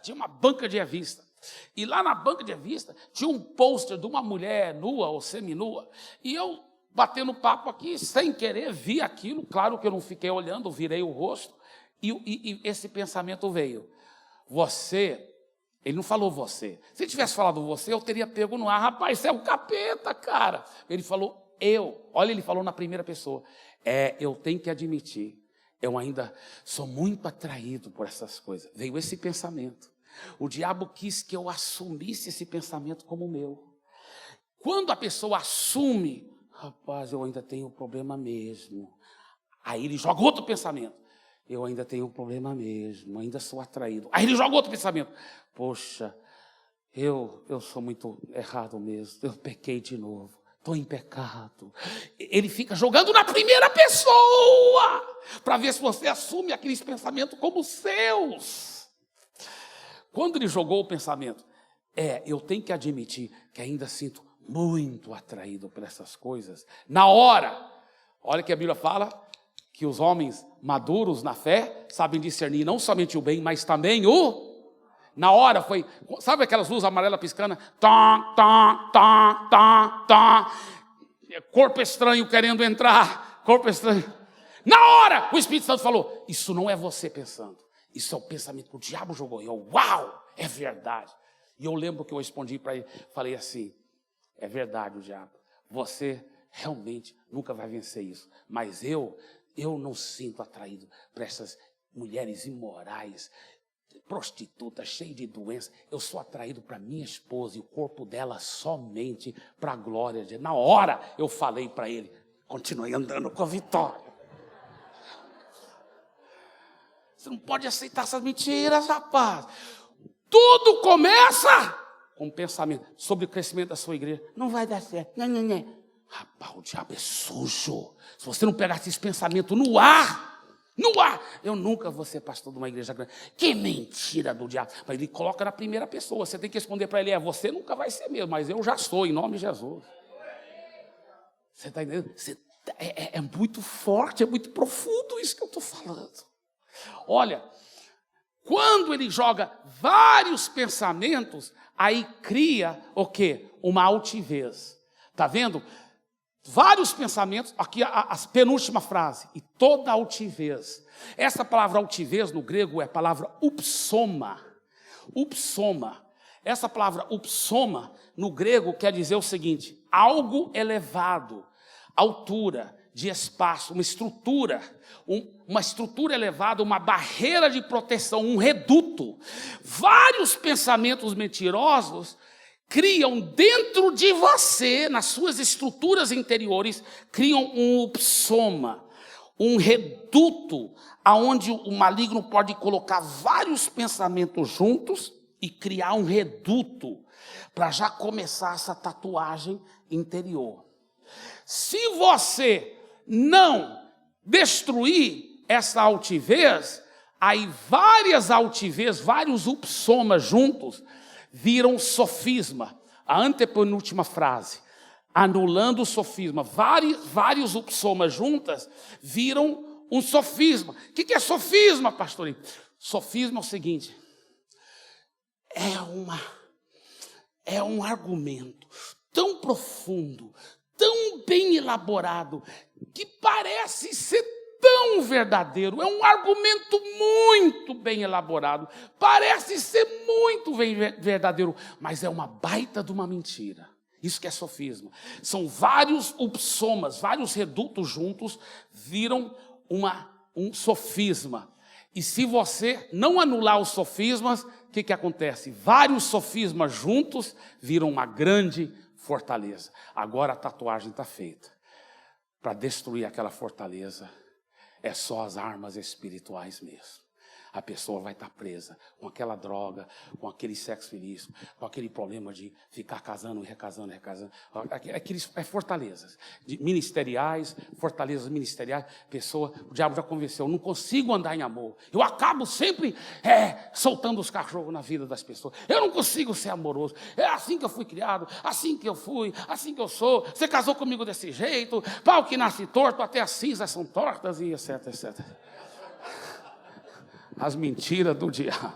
Speaker 1: tinha uma banca de revista. E lá na banca de revista tinha um pôster de uma mulher nua ou seminua. E eu, batendo papo aqui, sem querer, vi aquilo. Claro que eu não fiquei olhando, virei o rosto. E esse pensamento veio. Ele não falou você. Se ele tivesse falado você, eu teria pego no ar. Rapaz, você é um capeta, cara. Ele falou eu. Olha, ele falou na primeira pessoa. Eu tenho que admitir, eu ainda sou muito atraído por essas coisas. Veio esse pensamento. O diabo quis que eu assumisse esse pensamento como meu. Quando a pessoa assume, rapaz, eu ainda tenho problema mesmo. Aí ele joga outro pensamento. Eu ainda tenho problema mesmo, ainda sou atraído. Aí ele joga outro pensamento. Poxa, eu sou muito errado mesmo, eu pequei de novo, estou em pecado. Ele fica jogando na primeira pessoa, para ver se você assume aqueles pensamentos como seus. Quando ele jogou o pensamento, eu tenho que admitir que ainda sinto muito atraído por essas coisas. Na hora, olha que a Bíblia fala, que os homens maduros na fé sabem discernir não somente o bem, mas também o... Na hora foi, sabe aquelas luzes amarelas piscando? Tá, tá, tá, tá, tá. Corpo estranho querendo entrar, corpo estranho. Na hora, o Espírito Santo falou, isso não é você pensando. Isso é o pensamento que o diabo jogou. E eu, uau, é verdade. E eu lembro que eu respondi para ele, falei assim, é verdade o diabo. Você realmente nunca vai vencer isso. Mas eu não sinto atraído para essas mulheres imorais prostituta, cheia de doença. Eu sou atraído para minha esposa e o corpo dela somente para a glória de Deus. Na hora eu falei para ele, continuei andando com a Vitória. Você não pode aceitar essas mentiras, rapaz. Tudo começa com um pensamento sobre o crescimento da sua igreja. Não vai dar certo. Não. Rapaz, o diabo é sujo. Se você não pegar esses pensamentos no ar, eu nunca vou ser pastor de uma igreja grande. Que mentira do diabo. Mas ele coloca na primeira pessoa. Você tem que responder para ele, você nunca vai ser mesmo, mas eu já sou, em nome de Jesus. Você está entendendo? É muito forte, é muito profundo isso que eu estou falando. Olha, quando ele joga vários pensamentos, aí cria o quê? Uma altivez. Está vendo? Vários pensamentos, aqui a penúltima frase, e toda altivez. Essa palavra altivez no grego é a palavra upsoma. Upsoma. Essa palavra upsoma no grego quer dizer o seguinte: algo elevado, altura, de espaço, uma estrutura elevada, uma barreira de proteção, um reduto. Vários pensamentos mentirosos criam dentro de você, nas suas estruturas interiores, criam um upsoma, um reduto, aonde o maligno pode colocar vários pensamentos juntos e criar um reduto para já começar essa tatuagem interior. Se você não destruir essa altivez, aí várias altivez, vários upsomas juntos, viram sofisma. A antepenúltima frase, anulando o sofisma. Vários upsomas juntas viram um sofisma. O que é sofisma, pastorinho? Sofisma é o seguinte: é um argumento tão profundo, tão bem elaborado, que parece ser tão verdadeiro. É um argumento muito bem elaborado, parece ser muito bem verdadeiro, mas é uma baita de uma mentira. Isso que é sofisma. São vários upsomas, vários redutos juntos, viram um sofisma. E se você não anular os sofismas, o que acontece? Vários sofismas juntos viram uma grande fortaleza. Agora a tatuagem está feita. Para destruir aquela fortaleza, é só as armas espirituais mesmo. A pessoa vai estar presa com aquela droga, com aquele sexo ilícito, com aquele problema de ficar casando e recasando. Fortalezas ministeriais, fortalezas ministeriais. O diabo já convenceu, eu não consigo andar em amor. Eu acabo sempre soltando os cachorros na vida das pessoas. Eu não consigo ser amoroso. É assim que eu fui criado, assim que eu fui, assim que eu sou. Você casou comigo desse jeito, pau que nasce torto, até as cinzas são tortas e etc, etc. As mentiras do diabo.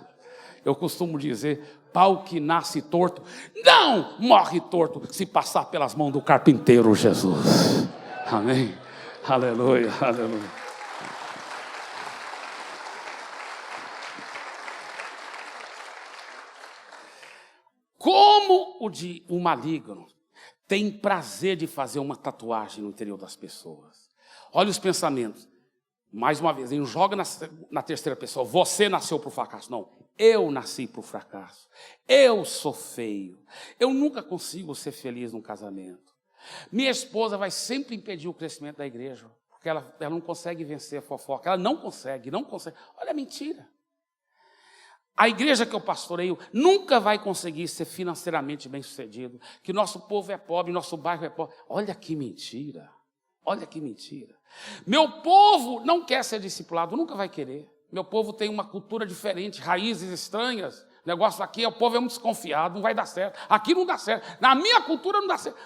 Speaker 1: Eu costumo dizer, pau que nasce torto não morre torto se passar pelas mãos do carpinteiro Jesus. Amém? Aleluia, aleluia. Como o maligno tem prazer de fazer uma tatuagem no interior das pessoas. Olha os pensamentos. Mais uma vez, ele joga na terceira pessoa. Você nasceu para o fracasso. Não, eu nasci para o fracasso. Eu sou feio. Eu nunca consigo ser feliz num casamento. Minha esposa vai sempre impedir o crescimento da igreja, porque ela não consegue vencer a fofoca. Ela não consegue. Olha a mentira. A igreja que eu pastoreio nunca vai conseguir ser financeiramente bem-sucedido, que nosso povo é pobre, nosso bairro é pobre. Olha que mentira. Olha que mentira. Meu povo não quer ser discipulado, nunca vai querer. Meu povo tem uma cultura diferente, raízes estranhas. O negócio aqui, o povo é muito desconfiado, não vai dar certo. Aqui não dá certo. Na minha cultura não dá certo.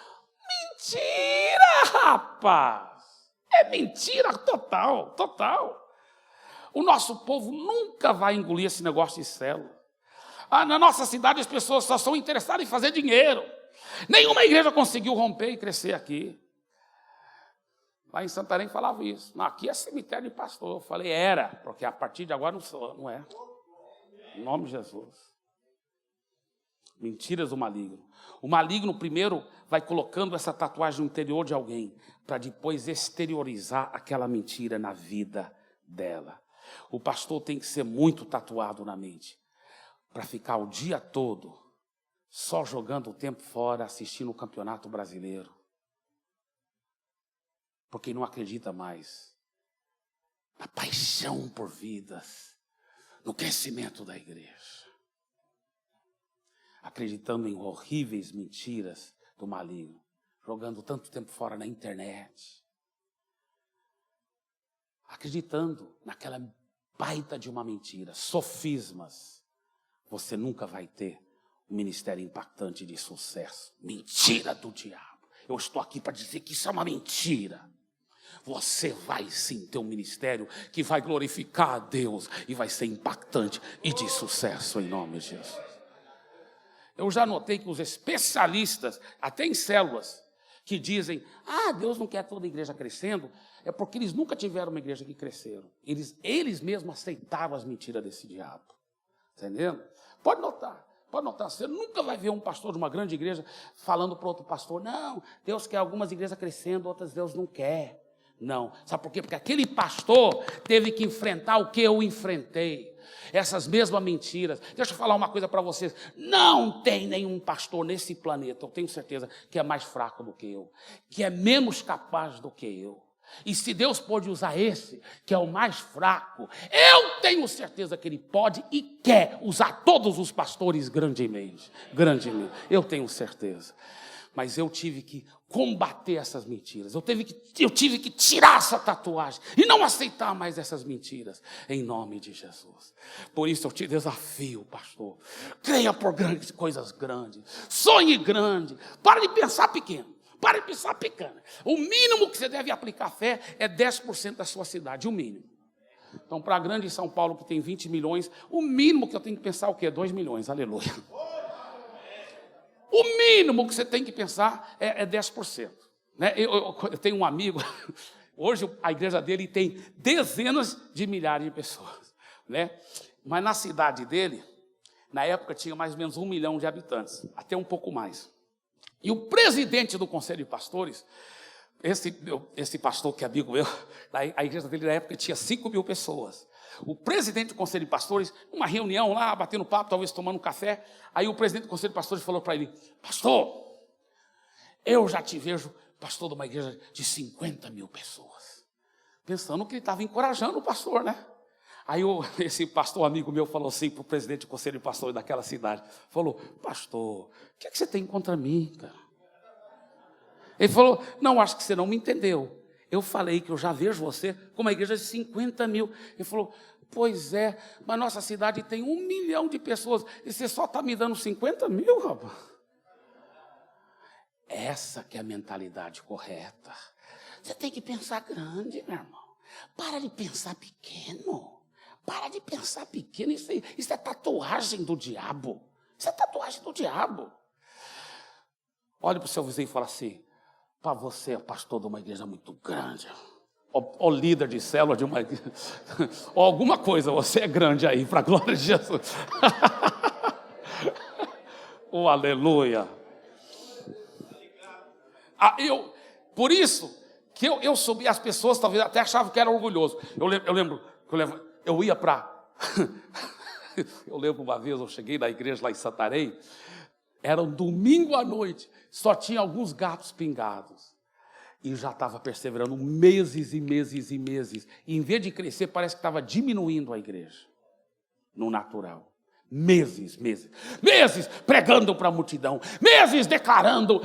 Speaker 1: Mentira, rapaz! É mentira total, total. O nosso povo nunca vai engolir esse negócio de célula. Na nossa cidade as pessoas só são interessadas em fazer dinheiro. Nenhuma igreja conseguiu romper e crescer aqui. Lá em Santarém falava isso. Não, aqui é cemitério de pastor. Eu falei, era, porque a partir de agora não é. Em nome de Jesus. Mentiras do maligno. O maligno primeiro vai colocando essa tatuagem no interior de alguém, para depois exteriorizar aquela mentira na vida dela. O pastor tem que ser muito tatuado na mente, para ficar o dia todo só jogando o tempo fora, assistindo o Campeonato Brasileiro. Porque não acredita mais na paixão por vidas, no crescimento da igreja. Acreditando em horríveis mentiras do maligno, jogando tanto tempo fora na internet. Acreditando naquela baita de uma mentira, sofismas. Você nunca vai ter um ministério impactante de sucesso. Mentira do diabo. Eu estou aqui para dizer que isso é uma mentira. Você vai sim ter um ministério que vai glorificar a Deus e vai ser impactante e de sucesso em nome de Jesus. Eu já notei que os especialistas, até em células, que dizem, Deus não quer toda a igreja crescendo, é porque eles nunca tiveram uma igreja que cresceram. Eles mesmos aceitaram as mentiras desse diabo. Entendendo? Pode notar, você nunca vai ver um pastor de uma grande igreja falando para outro pastor, não, Deus quer algumas igrejas crescendo, outras Deus não quer. Não, sabe por quê? Porque aquele pastor teve que enfrentar o que eu enfrentei. Essas mesmas mentiras. Deixa eu falar uma coisa para vocês. Não tem nenhum pastor nesse planeta, eu tenho certeza, que é mais fraco do que eu, que é menos capaz do que eu. E se Deus pode usar esse, que é o mais fraco, eu tenho certeza que Ele pode e quer usar todos os pastores grandemente. Eu tenho certeza. Mas eu tive que combater essas mentiras. Eu tive que tirar essa tatuagem e não aceitar mais essas mentiras, em nome de Jesus. Por isso eu te desafio, pastor. Creia por grandes coisas grandes. Sonhe grande. Para de pensar pequeno. O mínimo que você deve aplicar fé é 10% da sua cidade, o mínimo. Então, para a grande São Paulo, que tem 20 milhões, o mínimo que eu tenho que pensar é o quê? 2 milhões, aleluia. O mínimo que você tem que pensar é 10%. Né? Eu tenho um amigo, hoje a igreja dele tem dezenas de milhares de pessoas. Né? Mas na cidade dele, na época tinha mais ou menos 1 milhão de habitantes, até um pouco mais. E o presidente do Conselho de Pastores, esse pastor que é amigo meu, a igreja dele na época tinha 5 mil pessoas. O presidente do Conselho de Pastores, uma reunião lá, batendo papo, talvez tomando um café, aí o presidente do Conselho de Pastores falou para ele, pastor, eu já te vejo pastor de uma igreja de 50 mil pessoas. Pensando que ele estava encorajando o pastor, né? Aí esse pastor amigo meu falou assim para o presidente do Conselho de Pastores daquela cidade, falou, pastor, o que é que você tem contra mim, cara? Ele falou, não, acho que você não me entendeu. Eu falei que eu já vejo você como uma igreja de 50 mil. Ele falou, pois é, mas nossa cidade tem 1 milhão de pessoas e você só está me dando 50 mil, rapaz. Essa que é a mentalidade correta. Você tem que pensar grande, meu irmão. Para de pensar pequeno. Isso é tatuagem do diabo. Olhe para o seu vizinho e fala assim, para você é pastor de uma igreja muito grande, ou líder de célula de uma igreja, ou alguma coisa, você é grande aí, para a glória de Jesus. Oh, aleluia. Por isso que eu subi, as pessoas talvez até achavam que era orgulhoso. Eu lembro que eu ia para... Eu lembro uma vez, eu cheguei na igreja lá em Santarém, era um domingo à noite, só tinha alguns gatos pingados. E já estava perseverando meses e meses e meses. E em vez de crescer, parece que estava diminuindo a igreja. No natural. Meses pregando para a multidão. Meses declarando,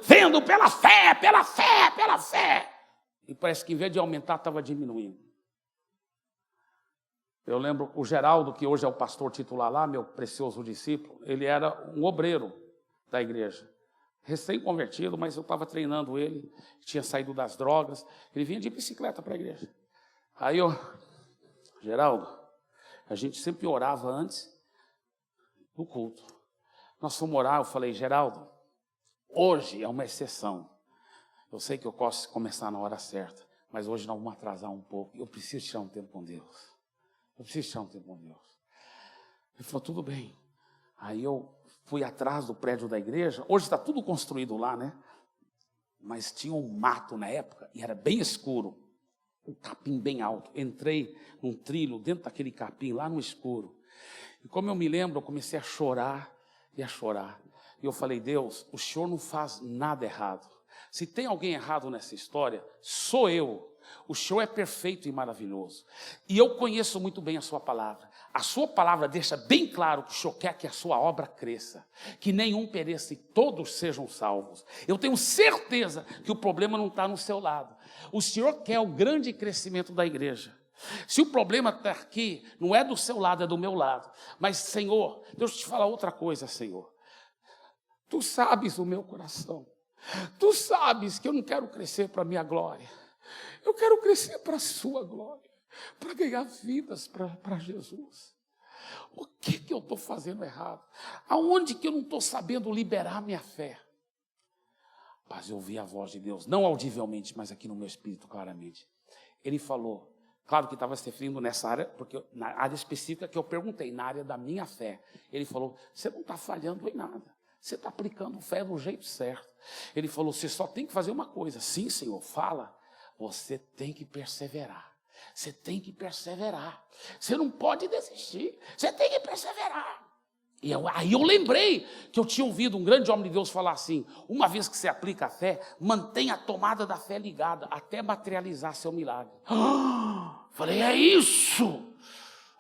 Speaker 1: vendo pela fé. E parece que em vez de aumentar, estava diminuindo. Eu lembro o Geraldo, que hoje é o pastor titular lá, meu precioso discípulo, ele era um obreiro da igreja. Recém-convertido, mas eu estava treinando ele, tinha saído das drogas, ele vinha de bicicleta para a igreja. Aí Geraldo, a gente sempre orava antes do culto. Nós fomos orar, eu falei, Geraldo, hoje é uma exceção. Eu sei que eu posso começar na hora certa, mas hoje nós vamos atrasar um pouco. Eu preciso tirar um tempo com Deus. Ele falou, tudo bem. Aí eu fui atrás do prédio da igreja. Hoje está tudo construído lá, né? Mas tinha um mato na época e era bem escuro. um capim bem alto. Entrei num trilho dentro daquele capim, lá no escuro. E como eu me lembro, eu comecei a chorar e a chorar. E eu falei, Deus, o Senhor não faz nada errado. Se tem alguém errado nessa história, sou eu. O Senhor é perfeito e maravilhoso. E eu conheço muito bem a sua palavra. A sua palavra deixa bem claro que o Senhor quer que a sua obra cresça, que nenhum pereça e todos sejam salvos. Eu tenho certeza que o problema não está no seu lado. O Senhor quer o grande crescimento da igreja. Se o problema está aqui, não é do seu lado, é do meu lado. Mas, Senhor, Deus te fala outra coisa, Senhor. Tu sabes o meu coração. Tu sabes que eu não quero crescer para a minha glória. Eu quero crescer para a sua glória, para ganhar vidas para Jesus. O que eu estou fazendo errado? Aonde que eu não estou sabendo liberar minha fé? Mas eu ouvi a voz de Deus, não audivelmente, mas aqui no meu espírito claramente. Ele falou, claro que estava se referindo nessa área, porque na área específica que eu perguntei, na área da minha fé. Ele falou, você não está falhando em nada. Você está aplicando fé do jeito certo. Ele falou, você só tem que fazer uma coisa. Sim, Senhor, fala. Você tem que perseverar. Você tem que perseverar. Você não pode desistir. Você tem que perseverar. E aí eu lembrei que eu tinha ouvido um grande homem de Deus falar assim, uma vez que você aplica a fé, mantenha a tomada da fé ligada até materializar seu milagre. Falei, é isso!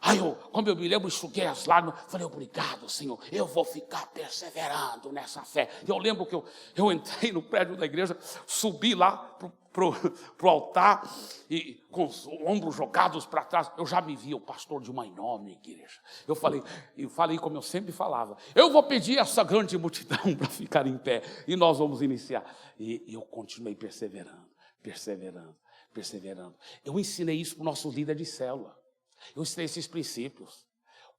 Speaker 1: Aí como eu me lembro, enxuguei as lágrimas, falei, obrigado, Senhor, eu vou ficar perseverando nessa fé. E eu lembro que eu entrei no prédio da igreja, subi lá pro altar, e com os ombros jogados para trás, eu já me via o pastor de uma enorme igreja. Eu falei como eu sempre falava, eu vou pedir essa grande multidão para ficar em pé, e nós vamos iniciar. E eu continuei perseverando. Eu ensinei isso para o nosso líder de célula. Eu ensinei esses princípios.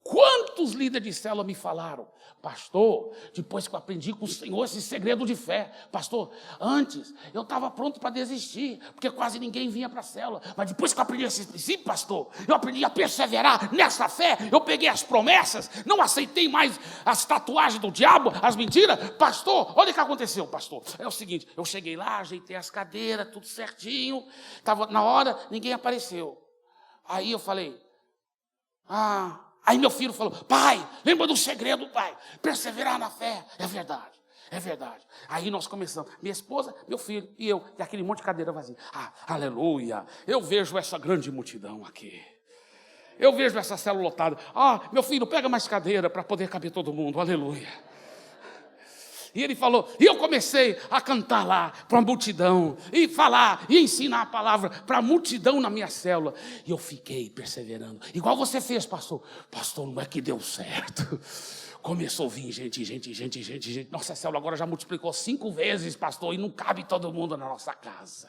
Speaker 1: Quantos líderes de célula me falaram, pastor, depois que eu aprendi com o Senhor esse segredo de fé, pastor, antes eu estava pronto para desistir, porque quase ninguém vinha para a célula, mas depois que eu aprendi esse princípio, pastor, eu aprendi a perseverar nessa fé, eu peguei as promessas, não aceitei mais as tatuagens do diabo, as mentiras, pastor, olha o que aconteceu, pastor, é o seguinte, eu cheguei lá, ajeitei as cadeiras, tudo certinho, estava na hora, ninguém apareceu, aí eu falei, aí meu filho falou, pai, lembra do segredo, pai, perseverar na fé, é verdade. Aí nós começamos, minha esposa, meu filho e eu, e aquele monte de cadeira vazia. Aleluia, eu vejo essa grande multidão aqui, eu vejo essa célula lotada, meu filho, pega mais cadeira para poder caber todo mundo, aleluia. E ele falou, e eu comecei a cantar lá para a multidão, e falar, e ensinar a palavra para a multidão na minha célula. E eu fiquei perseverando, igual você fez, pastor. Pastor, não é que deu certo. Começou a vir gente. Nossa célula agora já multiplicou 5 vezes, pastor, e não cabe todo mundo na nossa casa.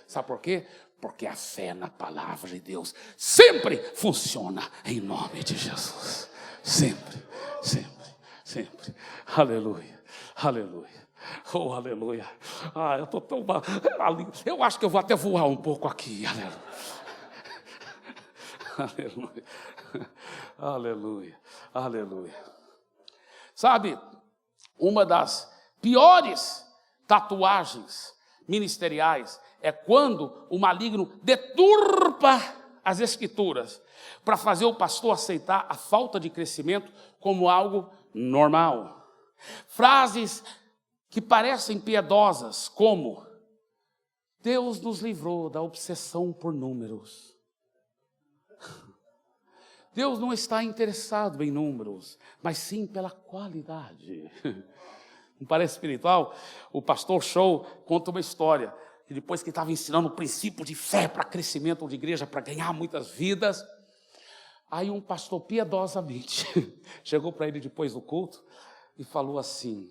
Speaker 1: Sabe por quê? Porque a fé na palavra de Deus sempre funciona em nome de Jesus. Sempre. Aleluia. Oh, aleluia. Eu estou tão mal. Eu acho que eu vou até voar um pouco aqui. Aleluia. Sabe, uma das piores tatuagens ministeriais é quando o maligno deturpa as escrituras para fazer o pastor aceitar a falta de crescimento como algo normal. Frases que parecem piedosas, como Deus nos livrou da obsessão por números. Deus não está interessado em números, mas sim pela qualidade. Não parece espiritual? O pastor Show conta uma história, que depois que estava ensinando o princípio de fé para crescimento de igreja, para ganhar muitas vidas, aí um pastor piedosamente chegou para ele depois do culto, e falou assim,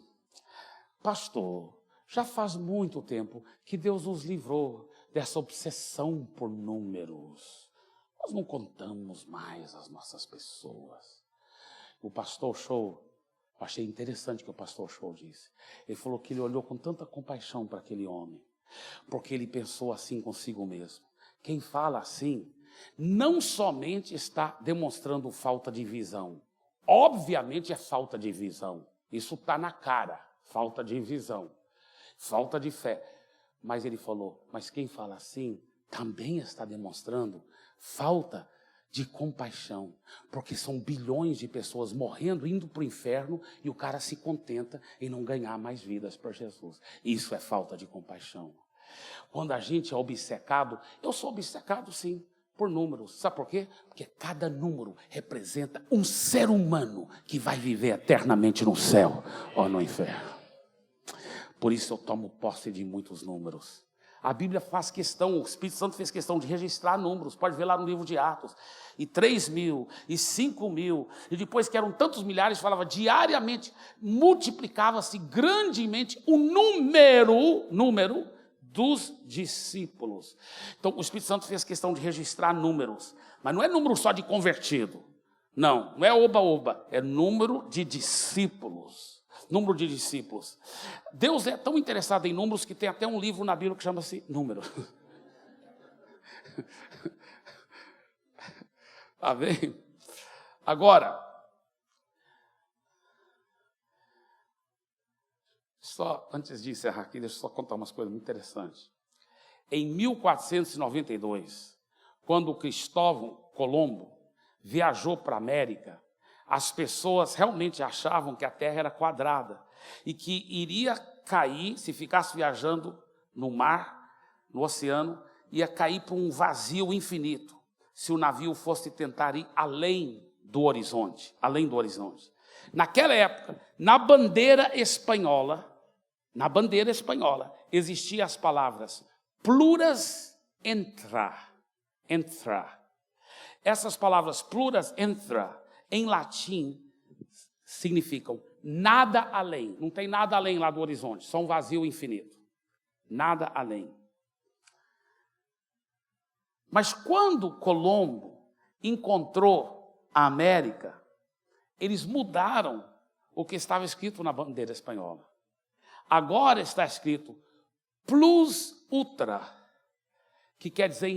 Speaker 1: pastor, já faz muito tempo que Deus nos livrou dessa obsessão por números. Nós não contamos mais as nossas pessoas. O pastor Show, eu achei interessante o que o pastor Show disse. Ele falou que ele olhou com tanta compaixão para aquele homem, porque ele pensou assim consigo mesmo. Quem fala assim, não somente está demonstrando falta de visão, obviamente é falta de visão. Isso está na cara, falta de visão, falta de fé. Mas ele falou, mas quem fala assim também está demonstrando falta de compaixão, porque são bilhões de pessoas morrendo, indo para o inferno, e o cara se contenta em não ganhar mais vidas por Jesus. Isso é falta de compaixão. Quando a gente é obcecado, eu sou obcecado sim, por números. Sabe por quê? Porque cada número representa um ser humano que vai viver eternamente no céu ou no inferno. Por isso eu tomo posse de muitos números. A Bíblia faz questão, o Espírito Santo fez questão de registrar números, pode ver lá no livro de Atos, e 3.000, e 5.000, e depois que eram tantos milhares, falava diariamente, multiplicava-se grandemente o número dos discípulos. Então o Espírito Santo fez questão de registrar números, mas não é número só de convertido, não é oba-oba, é número de discípulos. Número de discípulos. Deus é tão interessado em números que tem até um livro na Bíblia que chama-se Número. Tá bem? Agora, só antes de encerrar aqui, deixa eu só contar umas coisas muito interessantes. Em 1492, quando Cristóvão Colombo viajou para a América, as pessoas realmente achavam que a Terra era quadrada e que iria cair, se ficasse viajando no mar, no oceano, ia cair para um vazio infinito, se o navio fosse tentar ir além do horizonte, Naquela época, na bandeira espanhola, existiam as palavras pluras entra. Essas palavras pluras entra, em latim, significam nada além. Não tem nada além lá do horizonte, só um vazio infinito. Nada além. Mas quando Colombo encontrou a América, eles mudaram o que estava escrito na bandeira espanhola. Agora está escrito plus ultra, que quer dizer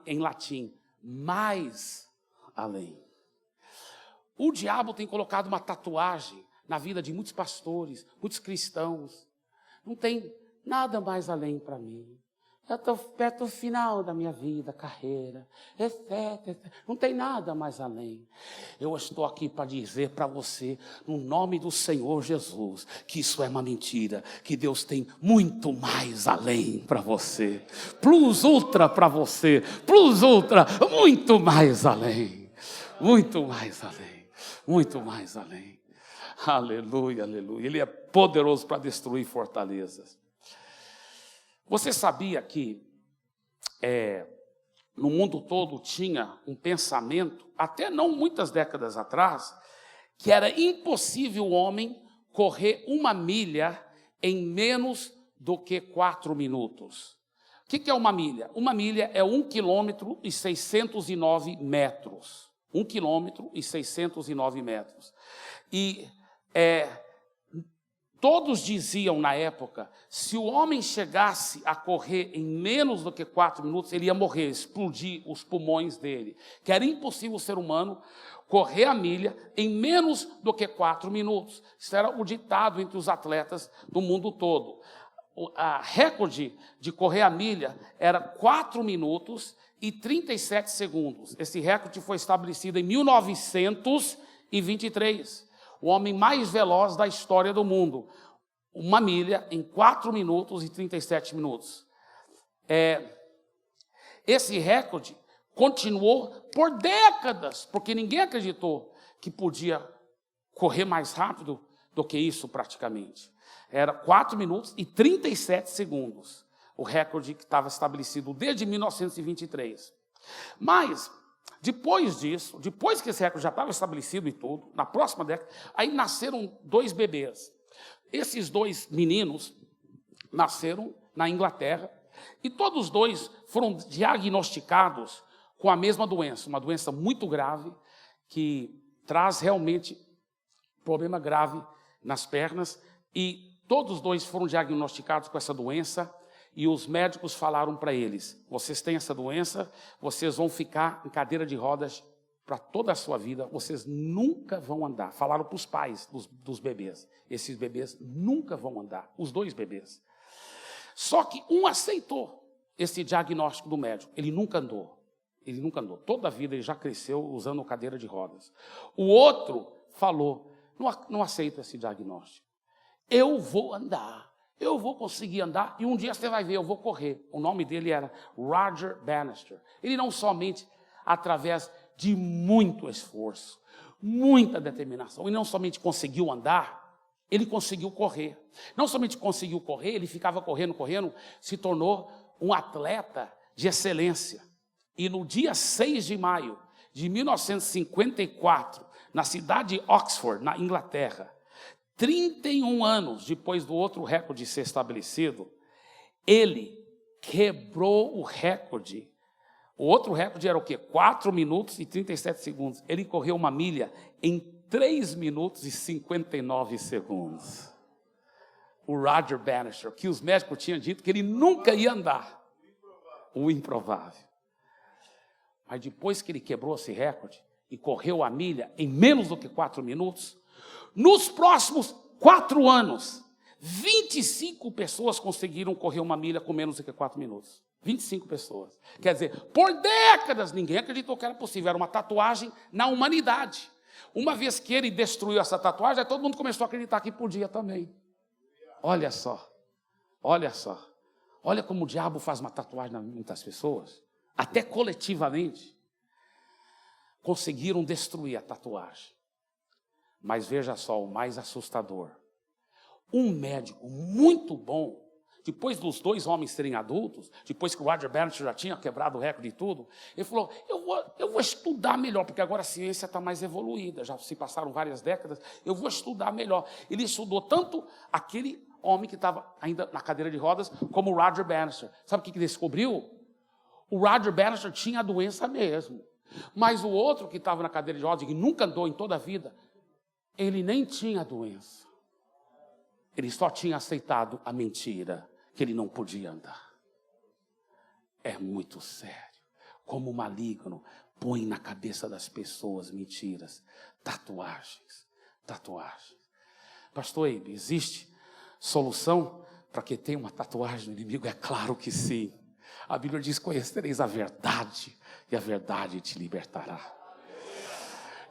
Speaker 1: em latim, mais além. O diabo tem colocado uma tatuagem na vida de muitos pastores, muitos cristãos. Não tem nada mais além para mim. Eu estou perto do final da minha vida, carreira, etc. Não tem nada mais além. Eu estou aqui para dizer para você, no nome do Senhor Jesus, que isso é uma mentira, que Deus tem muito mais além para você. Plus ultra para você, plus ultra, muito mais além. Muito mais além. Muito mais além. Aleluia, aleluia. Ele é poderoso para destruir fortalezas. Você sabia que no mundo todo tinha um pensamento, até não muitas décadas atrás, que era impossível o homem correr 1 milha em menos do que 4 minutos. O que é 1 milha? 1 milha é 1 quilômetro e 609 metros. 1 quilômetro e 609 metros. E todos diziam na época, se o homem chegasse a correr em menos do que 4 minutos, ele ia morrer, explodir os pulmões dele. Que era impossível o ser humano correr a milha em menos do que 4 minutos. Isso era o ditado entre os atletas do mundo todo. A recorde de correr a milha era 4 minutos e 37 segundos. Esse recorde foi estabelecido em 1923. O homem mais veloz da história do mundo. 1 milha em 4 minutos e 37 minutos. Esse recorde continuou por décadas, porque ninguém acreditou que podia correr mais rápido do que isso praticamente. Era 4 minutos e 37 segundos. O recorde que estava estabelecido desde 1923. Mas, depois disso, depois que esse recorde já estava estabelecido e tudo, na próxima década, aí nasceram 2 bebês. Esses 2 meninos nasceram na Inglaterra e todos 2 foram diagnosticados com a mesma doença, uma doença muito grave que traz realmente problema grave nas pernas, e todos 2 foram diagnosticados com essa doença. E os médicos falaram para eles, vocês têm essa doença, vocês vão ficar em cadeira de rodas para toda a sua vida, vocês nunca vão andar. Falaram para os pais dos bebês, esses bebês nunca vão andar, os 2 bebês. Só que um aceitou, esse diagnóstico do médico. Ele nunca andou. Ele nunca andou. Toda a vida ele já cresceu usando cadeira de rodas. O outro falou, não aceito esse diagnóstico. Eu vou andar. Eu vou conseguir andar e um dia você vai ver, eu vou correr. O nome dele era Roger Bannister. Ele não somente através de muito esforço, muita determinação, ele não somente conseguiu andar, ele conseguiu correr. Não somente conseguiu correr, ele ficava correndo, se tornou um atleta de excelência. E no dia 6 de maio de 1954, na cidade de Oxford, na Inglaterra, 31 anos depois do outro recorde ser estabelecido, ele quebrou o recorde. O outro recorde era o quê? 4 minutos e 37 segundos. Ele correu uma milha em 3 minutos e 59 segundos. O Roger Bannister, que os médicos tinham dito que ele nunca ia andar. O improvável. Mas depois que ele quebrou esse recorde e correu a milha em menos do que 4 minutos, nos próximos 4 anos, 25 pessoas conseguiram correr uma milha com menos do que 4 minutos. 25 pessoas. Quer dizer, por décadas ninguém acreditou que era possível. Era uma tatuagem na humanidade. Uma vez que ele destruiu essa tatuagem, aí todo mundo começou a acreditar que podia também. Olha só. Olha só. Olha como o diabo faz uma tatuagem em muitas pessoas. Até coletivamente. Conseguiram destruir a tatuagem. Mas veja só, o mais assustador. Um médico muito bom, depois dos 2 homens serem adultos, depois que o Roger Bannister já tinha quebrado o recorde e tudo, ele falou, eu vou estudar melhor, porque agora a ciência está mais evoluída, já se passaram várias décadas, eu vou estudar melhor. Ele estudou tanto aquele homem que estava ainda na cadeira de rodas, como o Roger Bannister. Sabe o que ele descobriu? O Roger Bannister tinha a doença mesmo, mas o outro que estava na cadeira de rodas, que nunca andou em toda a vida, ele nem tinha a doença. Ele só tinha aceitado a mentira, que ele não podia andar. É muito sério. Como o maligno põe na cabeça das pessoas mentiras, tatuagens. Pastor Eibe, existe solução para quem tem uma tatuagem no inimigo? É claro que sim. A Bíblia diz, conhecereis a verdade, e a verdade te libertará.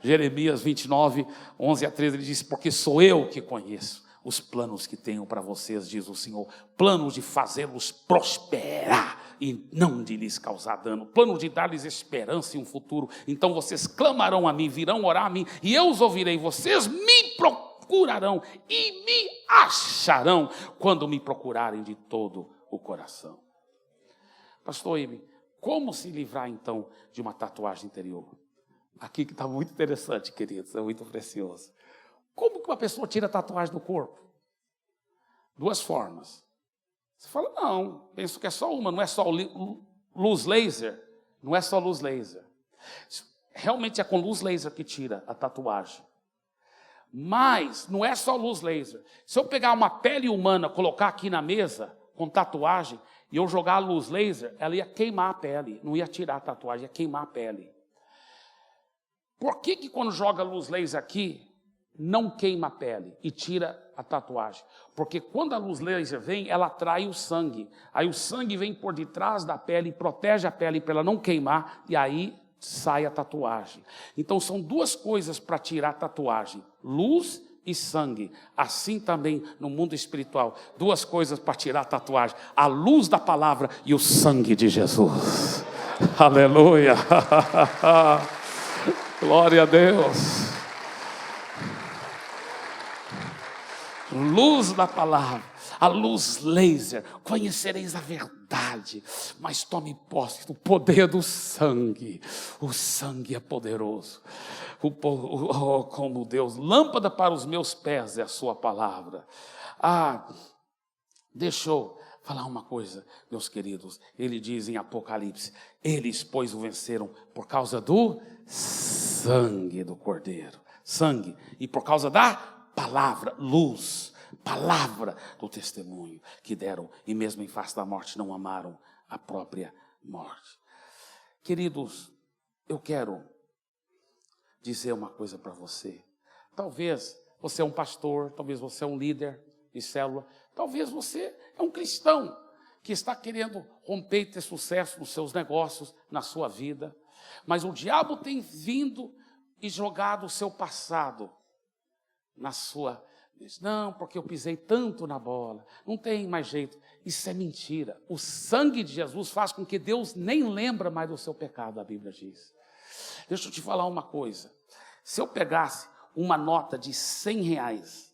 Speaker 1: Jeremias 29, 11 a 13, ele diz, porque sou eu que conheço os planos que tenho para vocês, diz o Senhor, planos de fazê-los prosperar e não de lhes causar dano, planos de dar-lhes esperança e um futuro. Então vocês clamarão a mim, virão orar a mim, e eu os ouvirei. Vocês me procurarão e me acharão quando me procurarem de todo o coração. Pastor Ibe, como se livrar então de uma tatuagem interior? Aqui que está muito interessante, queridos, é muito precioso. Como que uma pessoa tira tatuagem do corpo? 2 formas. Você fala, não, penso que é só uma, não é só luz laser. Não é só luz laser. Realmente é com luz laser que tira a tatuagem. Mas não é só luz laser. Se eu pegar uma pele humana, colocar aqui na mesa, com tatuagem, e eu jogar a luz laser, ela ia queimar a pele. Não ia tirar a tatuagem, ia queimar a pele. Por que quando joga a luz laser aqui, não queima a pele e tira a tatuagem? Porque quando a luz laser vem, ela atrai o sangue. Aí o sangue vem por detrás da pele e protege a pele para ela não queimar, e aí sai a tatuagem. Então são 2 coisas para tirar a tatuagem: luz e sangue. Assim também no mundo espiritual, 2 coisas para tirar a tatuagem: a luz da palavra e o sangue de Jesus. Aleluia. Glória a Deus. Luz da palavra, a luz laser, conhecereis a verdade, mas tome posse do poder do sangue. O sangue é poderoso. Como Deus, lâmpada para os meus pés é a sua palavra. Deixa eu falar uma coisa, meus queridos. Ele diz em Apocalipse, eles, pois, o venceram por causa do sangue do Cordeiro. Sangue, e por causa da palavra, luz, palavra do testemunho que deram, e mesmo em face da morte não amaram a própria morte. Queridos, eu quero dizer uma coisa para você. Talvez você é um pastor, talvez você é um líder de célula, talvez você é um cristão que está querendo romper e ter sucesso nos seus negócios, na sua vida, mas o diabo tem vindo e jogado o seu passado na sua... Não, porque eu pisei tanto na bola, não tem mais jeito. Isso é mentira. O sangue de Jesus faz com que Deus nem lembra mais do seu pecado, a Bíblia diz. Deixa eu te falar uma coisa. Se eu pegasse uma nota de R$100,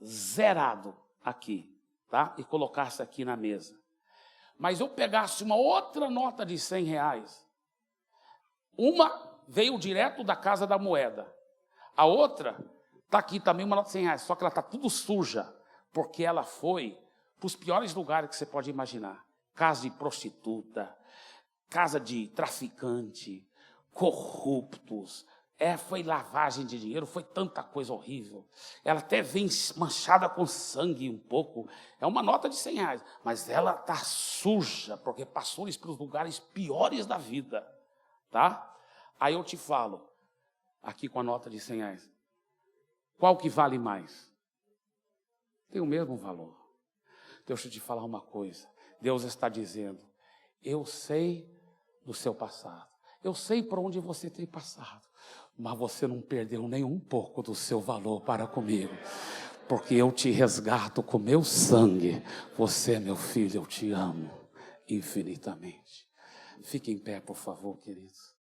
Speaker 1: zerado aqui, tá? E colocasse aqui na mesa, mas eu pegasse uma outra nota de R$100, uma veio direto da Casa da Moeda, a outra está aqui também, uma nota de R$100, só que ela está tudo suja, porque ela foi para os piores lugares que você pode imaginar. Casa de prostituta, casa de traficante, corruptos, foi lavagem de dinheiro, foi tanta coisa horrível. Ela até vem manchada com sangue um pouco, é uma nota de R$100, mas ela está suja, porque passou isso pelos lugares piores da vida, tá? Aí eu te falo, aqui com a nota de R$100, qual que vale mais? Tem o mesmo valor. Deixa eu te falar uma coisa. Deus está dizendo, eu sei do seu passado. Eu sei por onde você tem passado. Mas você não perdeu nem um pouco do seu valor para comigo. Porque eu te resgato com meu sangue. Você é meu filho, eu te amo infinitamente. Fique em pé, por favor, queridos.